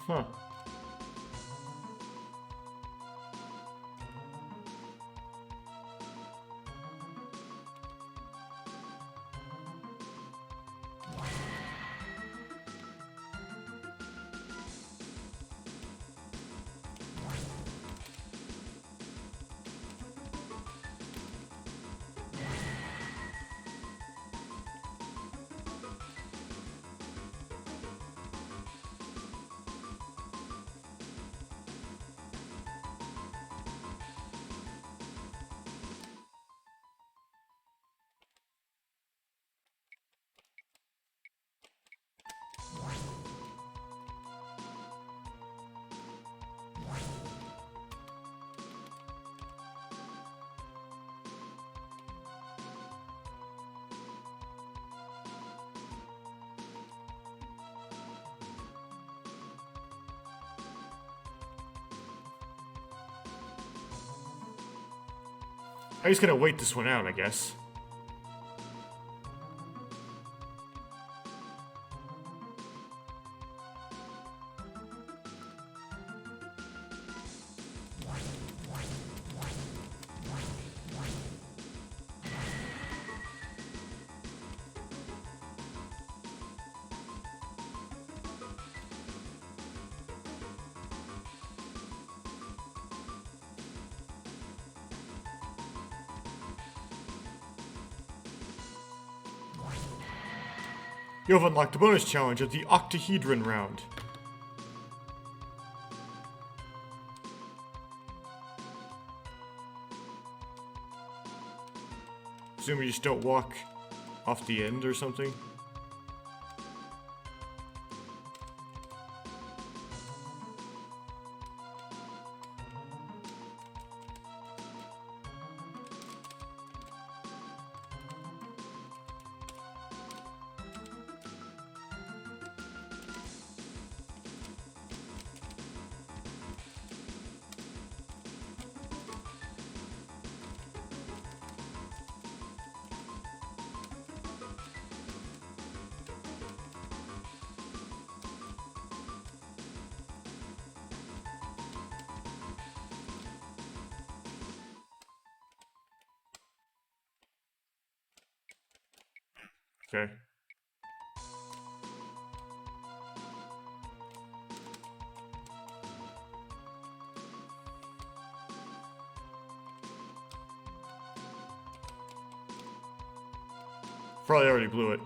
Huh. I'm just gonna wait this one out, I guess. You have unlocked the bonus challenge of the octahedron round. Assume you just don't walk off the end or something. Okay. Probably already blew it.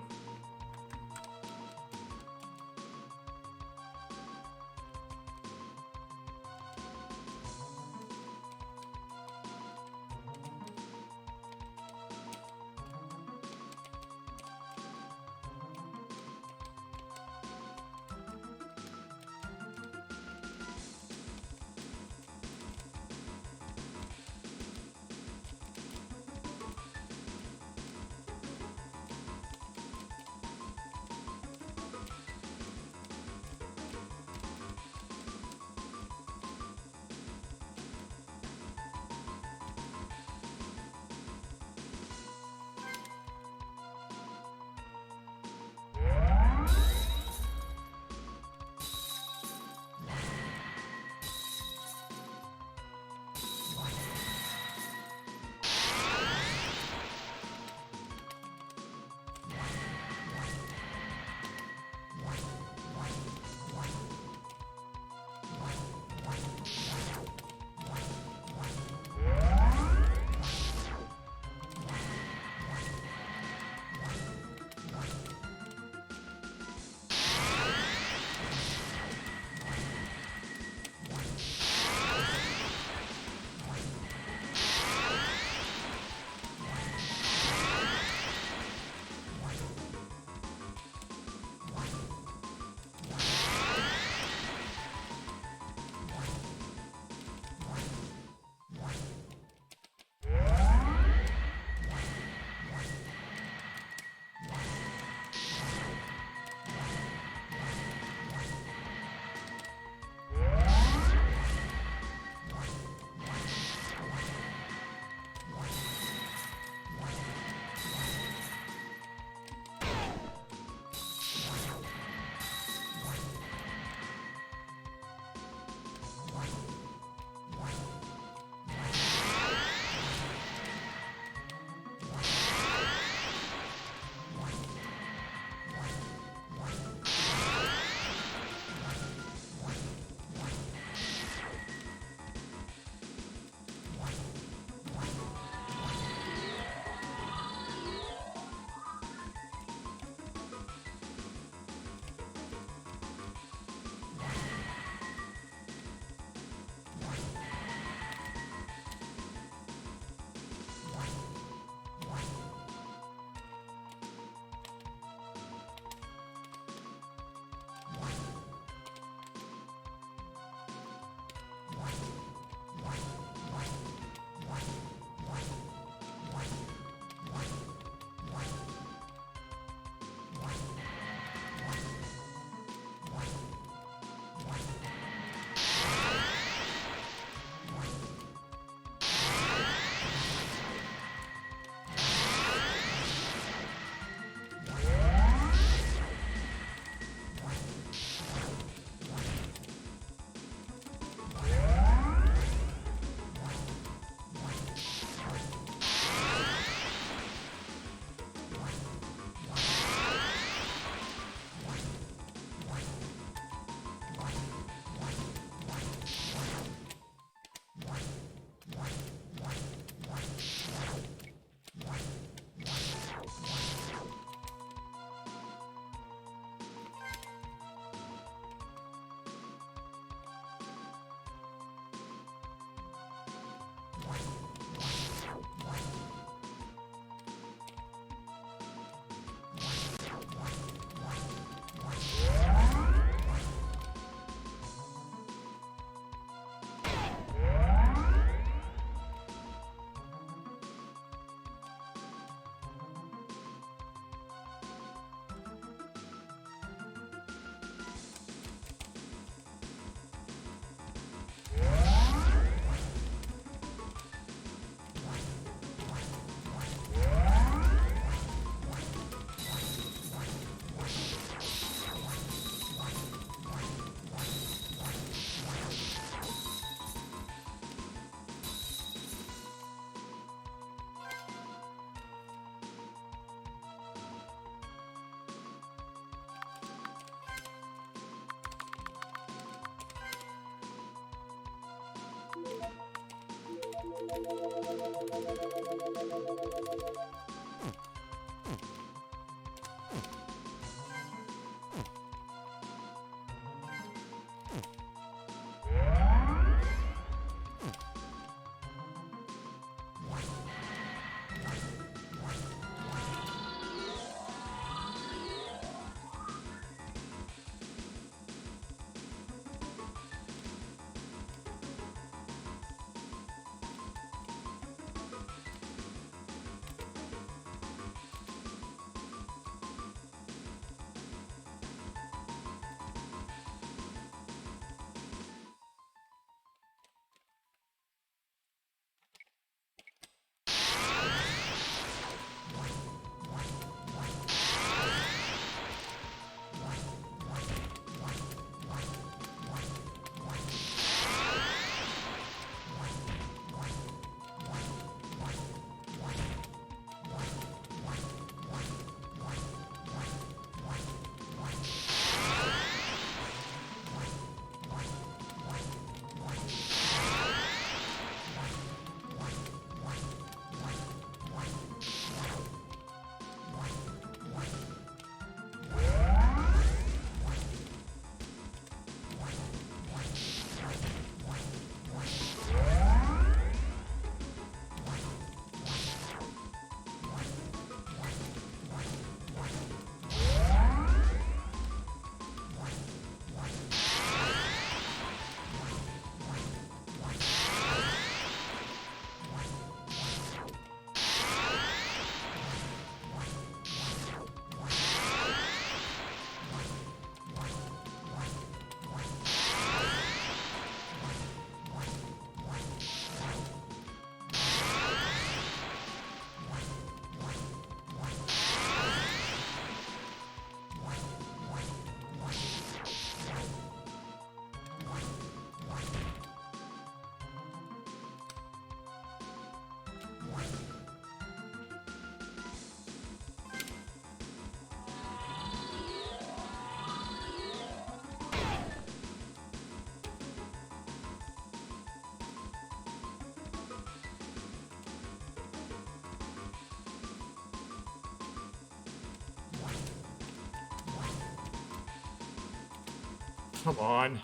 Come on.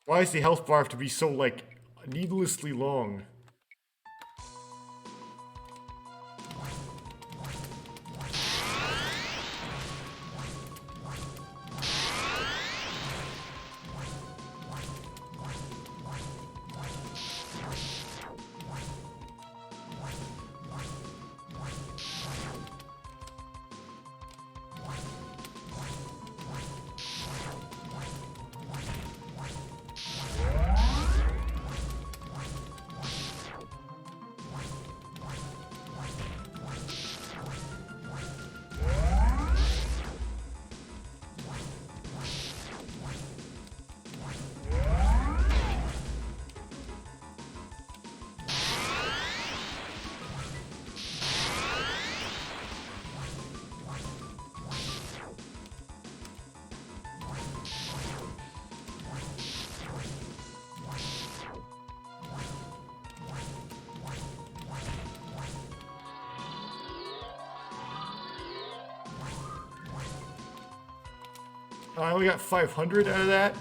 Why does the health bar have to be so, like, needlessly long? I only got 500 out of that.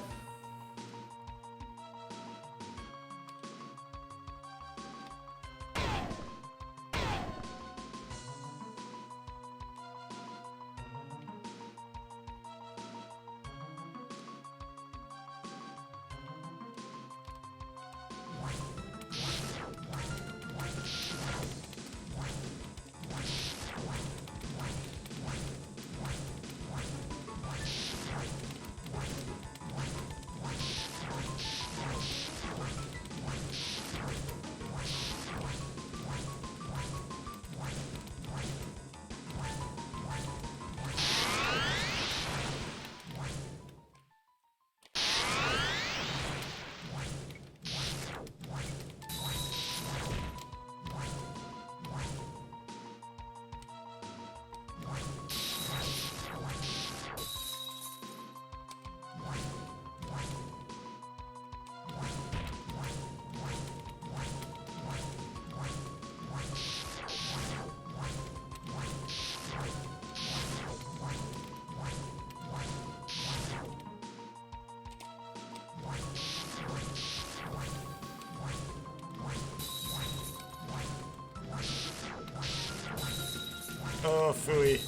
Oh, phooey.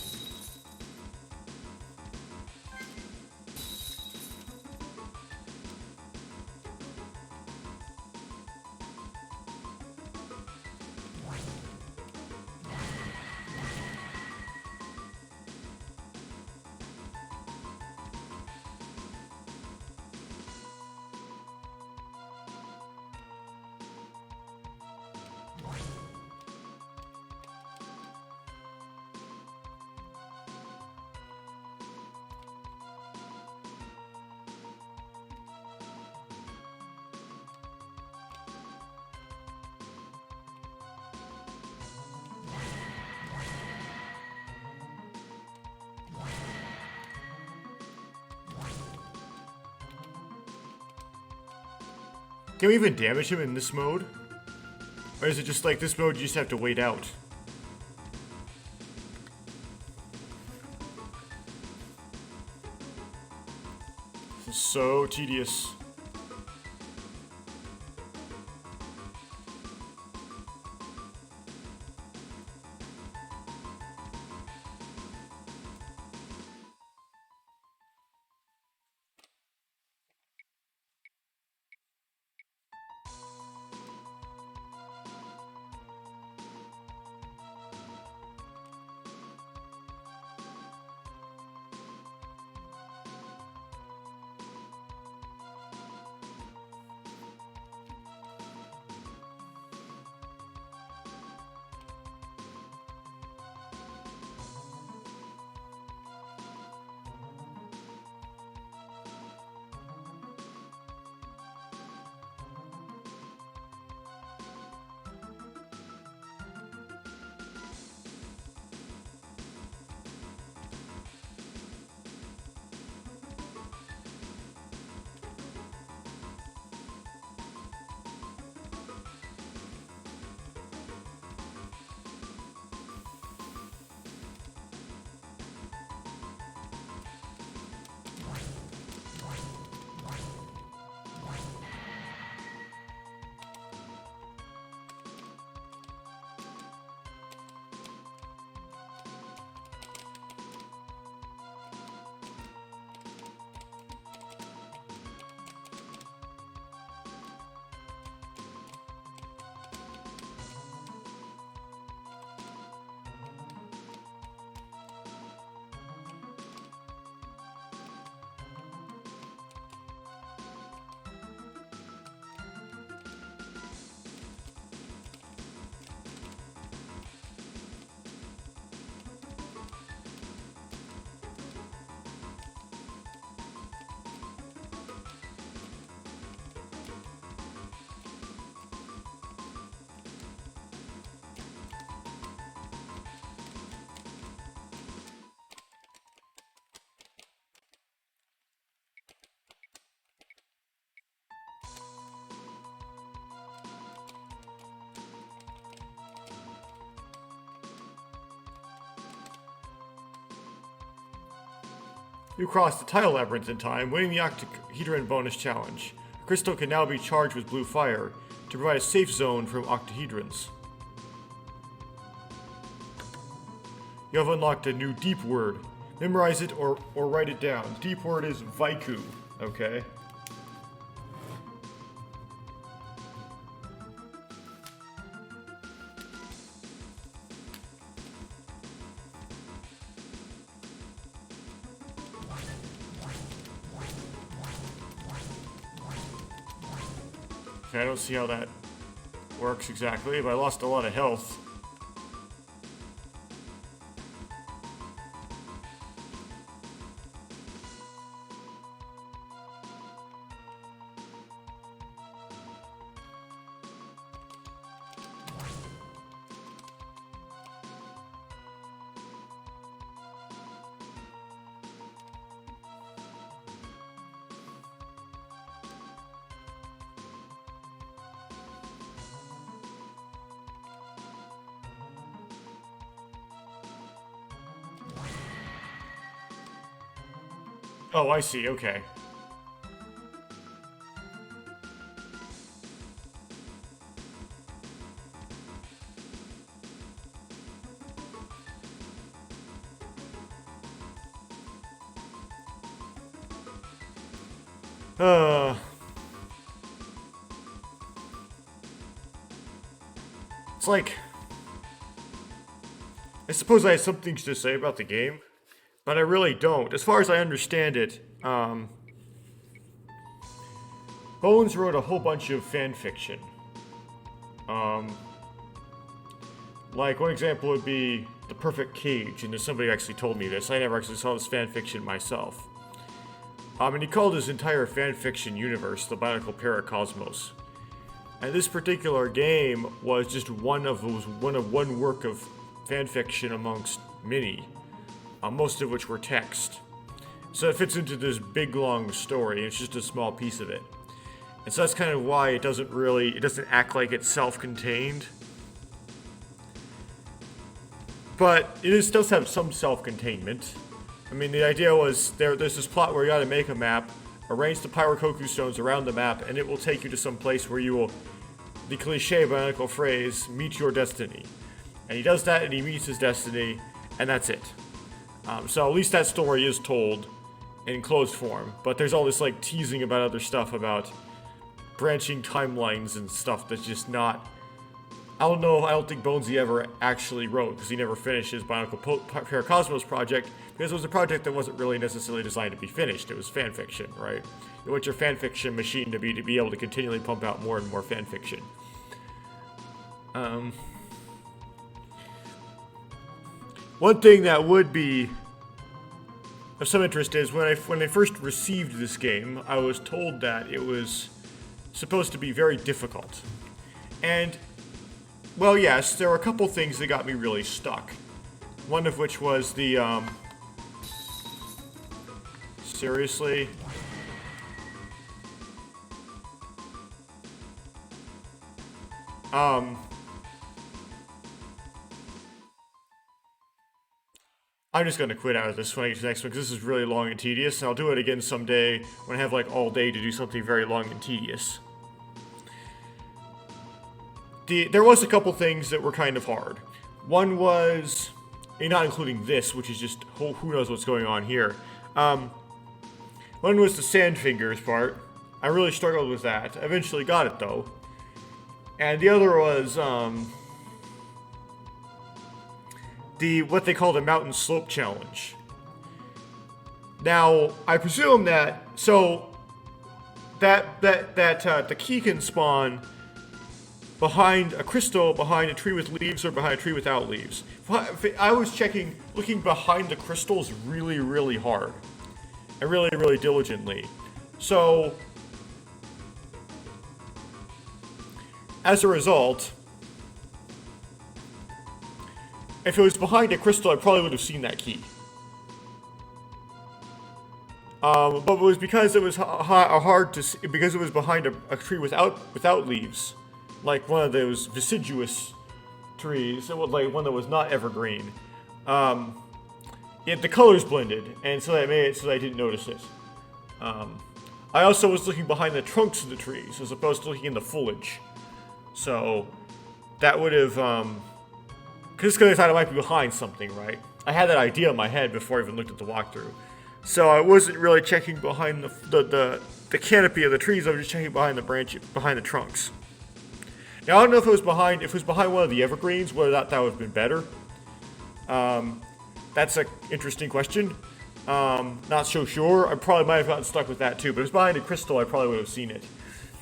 Can we even damage him in this mode? Or is it just like this mode you just have to wait out? This is so tedious. You crossed the tile labyrinth in time, winning the octahedron bonus challenge. A crystal can now be charged with blue fire to provide a safe zone from octahedrons. You have unlocked a new deep word. Memorize it or write it down. Deep word is Vaiku, okay? Okay, I don't see how that works exactly, but I lost a lot of health. Oh, I see, okay. It's like, I suppose I have some things to say about the game, but I really don't. As far as I understand it, Bones wrote a whole bunch of fan fiction. Like, one example would be The Perfect Cage, and there's somebody who actually told me this. I never actually saw this fan fiction myself. And he called his entire fan fiction universe the BIONICLE Paracosmos. And this particular game was just one work of fan fiction amongst many, most of which were text. So it fits into this big long story. It's just a small piece of it, and so that's kind of why it doesn't act like it's self-contained. But it does have some self-containment. I mean, the idea was there's this plot where you got to make a map, arrange the Pyrokoku stones around the map, and it will take you to some place where you will, the cliche bionicle phrase, meet your destiny. And he does that, and he meets his destiny, and that's it. So at least that story is told in closed form. But there's all this like teasing about other stuff, about branching timelines and stuff that's just not. I don't think Bonesy ever actually wrote, because he never finished his BIONICLE Paracosmos project, because it was a project that wasn't really necessarily designed to be finished. It was fan fiction, right? You want your fan fiction machine to be able to continually pump out more and more fan fiction. One thing that would be of some interest is when I first received this game, I was told that it was supposed to be very difficult. And, well, yes, there were a couple things that got me really stuck. One of which was the, seriously? I'm just gonna quit out of this when I get to the next one, because this is really long and tedious, and I'll do it again someday when I have, like, all day to do something very long and tedious. There was a couple things that were kind of hard. One was, not including this, which is just, who knows what's going on here. One was the sand fingers part. I really struggled with that. I eventually got it, though. And the other was, what they call the mountain slope challenge. Now, I presume that, the key can spawn behind a crystal, behind a tree with leaves, or behind a tree without leaves. I was looking behind the crystals really, really hard. And really, really diligently. So, as a result, if it was behind a crystal, I probably would have seen that key. But it was because it was hard to see, because it was behind a tree without leaves, like one of those deciduous trees, like one that was not evergreen. the colors blended, and so that made it so that I didn't notice it. I also was looking behind the trunks of the trees as opposed to looking in the foliage. So that would have, because I thought it might be behind something, right? I had that idea in my head before I even looked at the walkthrough. So I wasn't really checking behind the canopy of the trees. I was just checking behind behind the trunks. Now I don't know if it was behind one of the evergreens, whether that would have been better. That's an interesting question. Not so sure. I probably might have gotten stuck with that too, but if it was behind a crystal, I probably would have seen it.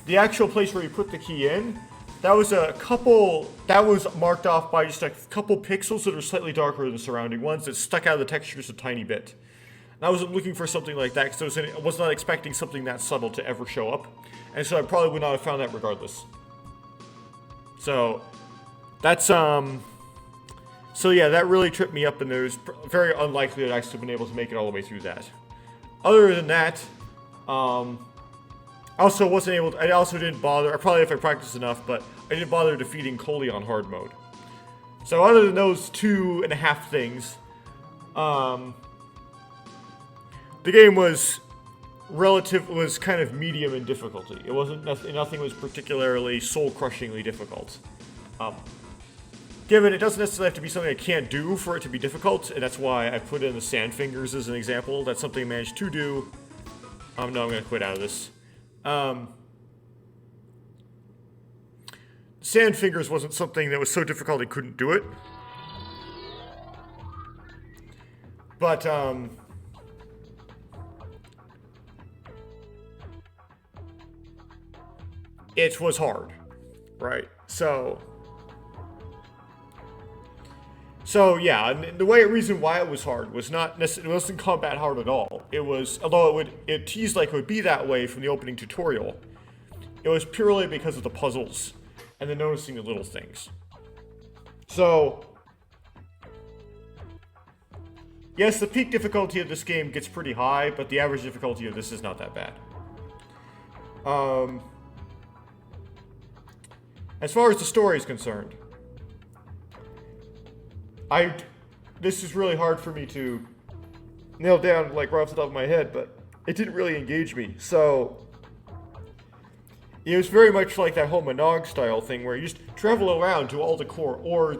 The actual place where you put the key in, that was marked off by just a couple pixels that are slightly darker than the surrounding ones that stuck out of the texture just a tiny bit. And I wasn't looking for something like that because I was not expecting something that subtle to ever show up, and so I probably would not have found that regardless. So that's So yeah, that really tripped me up, and it was very unlikely that I should have been able to make it all the way through that. Other than that, I also didn't bother. Probably if I practiced enough, but I didn't bother defeating Coley on hard mode. So other than those 2.5 things, the game was kind of medium in difficulty. It wasn't nothing was particularly soul-crushingly difficult. Given it doesn't necessarily have to be something I can't do for it to be difficult, and that's why I put in the sand fingers as an example. That's something I managed to do. No, I'm going to quit out of this. Sand fingers wasn't something that was so difficult I couldn't do it. But, it was hard, right? So yeah, and the reason why it was hard was it wasn't combat hard at all. It was, although it teased like it would be that way from the opening tutorial, it was purely because of the puzzles and then noticing the little things. So, yes, the peak difficulty of this game gets pretty high, but the average difficulty of this is not that bad. As far as the story is concerned, this is really hard for me to nail down, like, right off the top of my head, but it didn't really engage me. So it was very much like that whole Monog style thing where you just travel around to all the core, or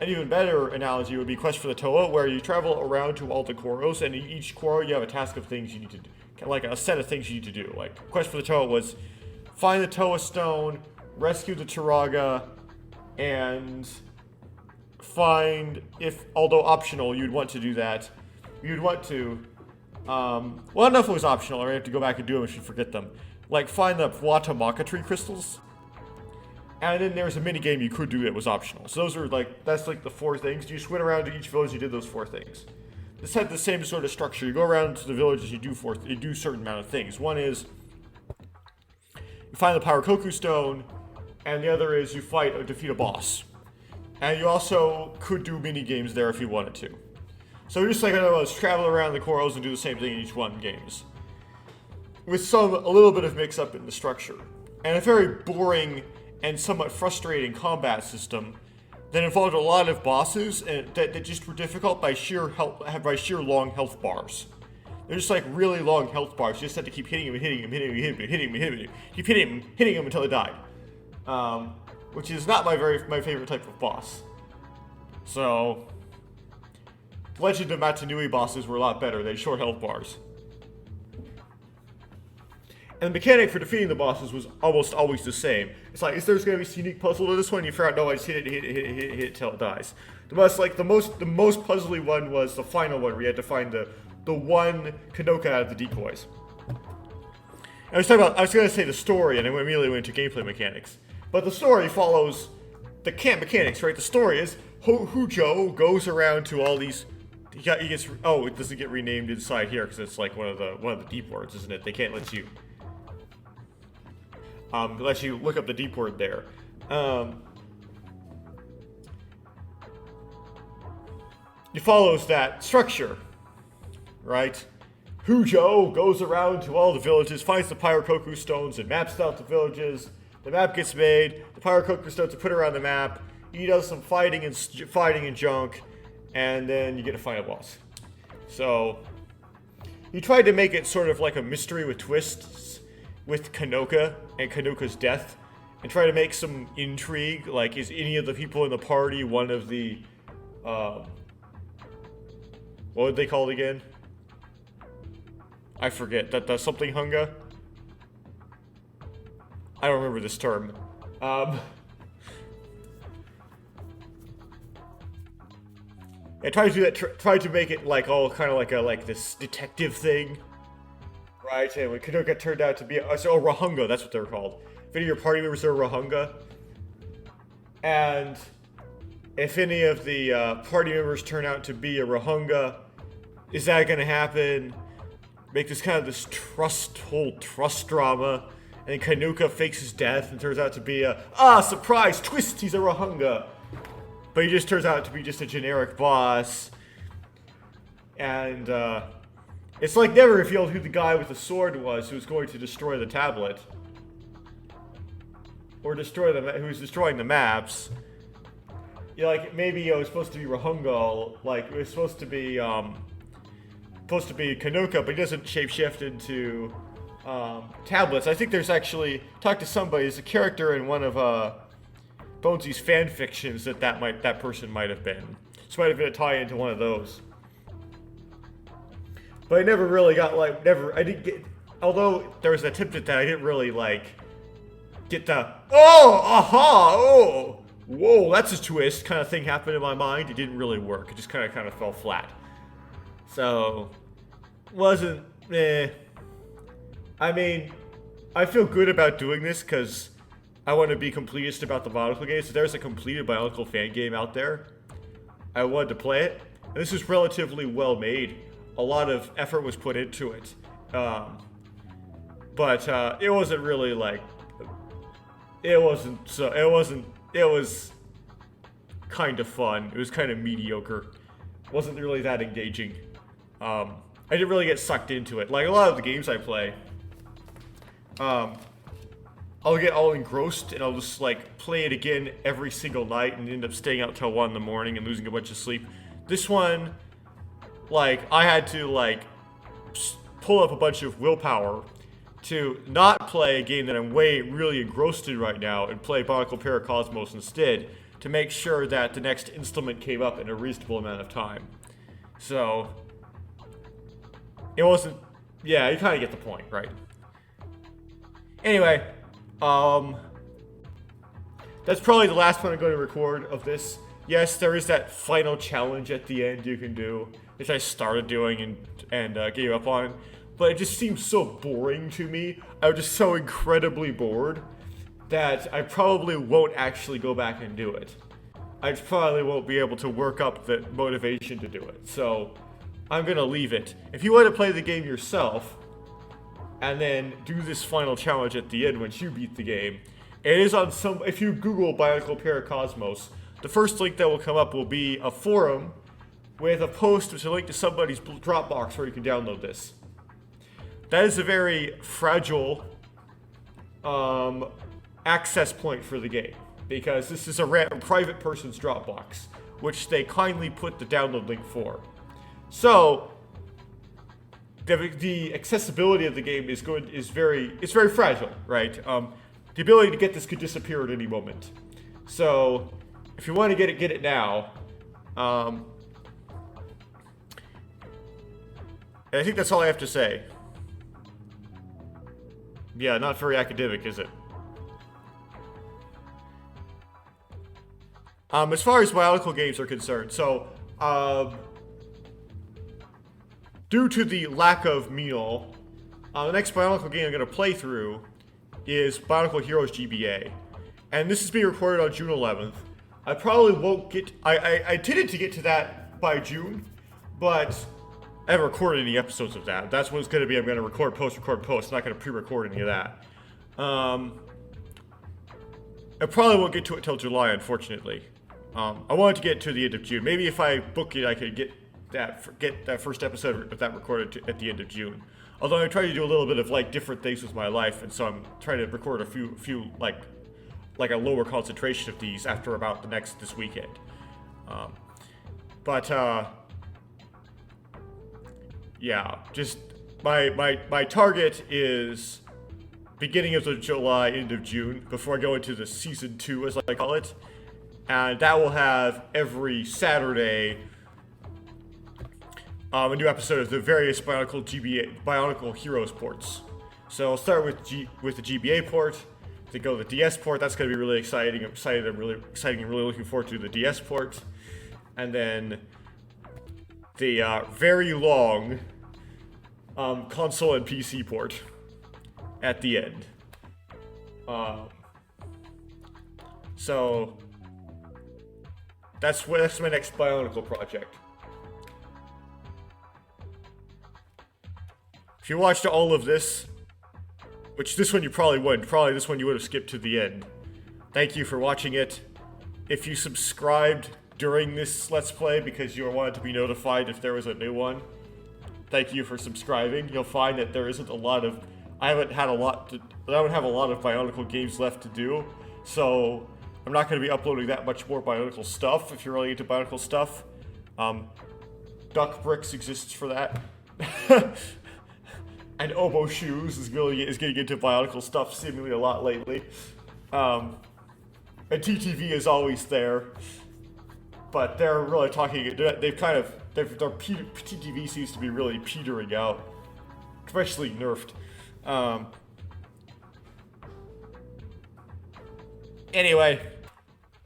an even better analogy would be Quest for the Toa, where you travel around to all the Koros, and in each Koro you have a task of things you need to do, like a set of things you need to do. Like Quest for the Toa was find the Toa Stone, rescue the Turaga, and find, although optional, you'd want to do that. You'd want to, well, I don't know if it was optional, or I have to go back and do them if you forget them. Like, find the Watamaka tree crystals. And then there's a mini game you could do that was optional. So those are that's like the 4 things. You just went around to each village, you did those 4 things. This had the same sort of structure. You go around to the villages, you do a certain amount of things. One is, you find the Parakoku Stone, and the other is you fight or defeat a boss. And you also could do mini games there if you wanted to. So just like I was travel around the Koros and do the same thing in each one games, with a little bit of mix-up in the structure, and a very boring and somewhat frustrating combat system that involved a lot of bosses and that just were difficult by sheer long health bars. They're just like really long health bars. You just had to keep hitting him and hitting him, keep hitting him until he died. Which is not my favorite type of boss. So, Legend of Matanui bosses were a lot better. They had short health bars. And the mechanic for defeating the bosses was almost always the same. It's like, is there going to be a unique puzzle to this one? You figure out, no, I just hit it till it dies. The most puzzly one was the final one, where you had to find the one Kanoka out of the decoys. I was going to say the story, and I immediately went into gameplay mechanics. But the story follows the camp mechanics, right? The story is Hujo goes around to all these. It doesn't get renamed inside here because it's like one of the deep words, isn't it? They can't let you look up the deep word there. It follows that structure, right? Hujo goes around to all the villages, finds the Pyrokoku stones, and maps out the villages. The map gets made, the Parakoku stones are put around the map, he does some fighting and junk, and then you get a final boss. So he tried to make it sort of like a mystery with twists with Kanoka and Kanoka's death, and try to make some intrigue, like is any of the people in the party one of the, what would they call it again? I forget, that something Hunga? I don't remember this term. I tried to do that, tried to make it like all kind of like this detective thing. Right, and when Kanoka turned out to be, Rahunga, that's what they're called. If any of your party members are Rahunga, and if any of the party members turn out to be a Rahunga, is that going to happen? Make this kind of this whole trust drama, and then Kanoka fakes his death and turns out to be surprise, twist, he's a Rahunga. But he just turns out to be just a generic boss, and it's like never revealed who the guy with the sword was who was going to destroy the tablet. Or who's destroying the maps. You know, like, maybe it was supposed to be Rahunga, like, it was supposed to be Kanoka, but he doesn't shapeshift into, tablets. I think there's actually, talk to somebody, there's a character in one of, Bonesy's fan fictions that person might have been. This might have been a tie-in to one of those. But I never really got, although there was an attempt at that, I didn't really, get the, whoa, that's a twist kind of thing happened in my mind. It didn't really work. It just kind of fell flat. So, wasn't, I mean, I feel good about doing this because I want to be completist about the BIONICLE games. So there's a completed BIONICLE fan game out there. I wanted to play it. And this is relatively well made. A lot of effort was put into it. But it wasn't really it was kind of fun. It was kind of mediocre. It wasn't really that engaging. I didn't really get sucked into it. Like a lot of the games I play, I'll get all engrossed and I'll just play it again every single night and end up staying out till 1 in the morning and losing a bunch of sleep. This one, I had to pull up a bunch of willpower to not play a game that I'm really engrossed in right now and play BIONICLE Paracosmos instead to make sure that the next installment came up in a reasonable amount of time. So, it wasn't, yeah, you kind of get the point, right? Anyway, that's probably the last one I'm going to record of this. Yes, there is that final challenge at the end you can do, which I started doing and gave up on. But it just seems so boring to me. I was just so incredibly bored that I probably won't actually go back and do it. I probably won't be able to work up the motivation to do it. So I'm gonna leave it. If you want to play the game yourself and then do this final challenge at the end once you beat the game, it is on if you Google BIONICLE Paracosmos, the first link that will come up will be a forum with a post which is a link to somebody's Dropbox where you can download this. That is a very fragile access point for the game, because this is a private person's Dropbox, which they kindly put the download link for. So the accessibility of the game is good. It's very fragile, right? The ability to get this could disappear at any moment. So if you want to get it now. And I think that's all I have to say. Yeah, not very academic, is it? As far as BIONICLE games are concerned, so, due to the lack of meal, the next BIONICLE game I'm going to play through is BIONICLE Heroes GBA. And this is being recorded on June 11th. I probably won't get, I intended to get to that by June, but I haven't recorded any episodes of that. That's what it's going to be. I'm going to record, post. I'm not going to pre-record any of that. I probably won't get to it till July, unfortunately. I wanted to get to the end of June. Maybe if I book it, I could get that first episode of that recorded at the end of June. Although I try to do a little bit of different things with my life, and so I'm trying to record a few like a lower concentration of these after about this weekend. But yeah, just my target is beginning of July, end of June, before I go into the season 2, as I call it. And that will have every Saturday a new episode of the various Bionicle Heroes ports. So I'll start with the GBA port, then go to the DS port. That's going to be really exciting. I'm really looking forward to the DS port. And then the very long console and PC port at the end. So that's my next Bionicle project. If you watched all of this, which this one you probably wouldn't, probably this one you would have skipped to the end. Thank you for watching it. If you subscribed during this Let's Play because you wanted to be notified if there was a new one, thank you for subscribing. You'll find that there isn't a lot of, I don't have a lot of Bionicle games left to do, so I'm not going to be uploading that much more Bionicle stuff if you're really into Bionicle stuff. Duck Bricks exists for that. And Obo Shoes is getting into Bionicle stuff seemingly a lot lately. And TTV is always there. But they're really talking, their TTV seems to be really petering out. Especially nerfed. Anyway,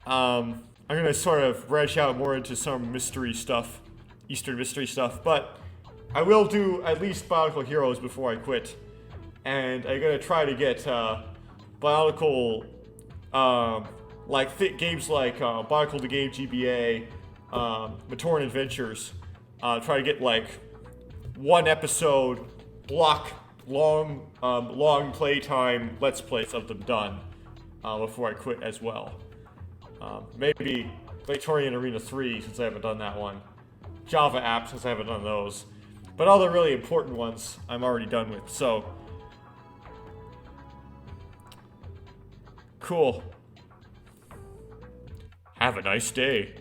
I'm gonna sort of branch out more into some mystery stuff, Eastern mystery stuff, but I will do at least Bionicle Heroes before I quit, and I'm gonna try to get Bionicle, games like Bionicle the Game GBA, Matoran Adventures. Try to get like one episode block long playtime Let's Plays of them done before I quit as well. Maybe Victorian Arena 3 since I haven't done that one. Java apps since I haven't done those. But all the really important ones I'm already done with, so. Cool. Have a nice day.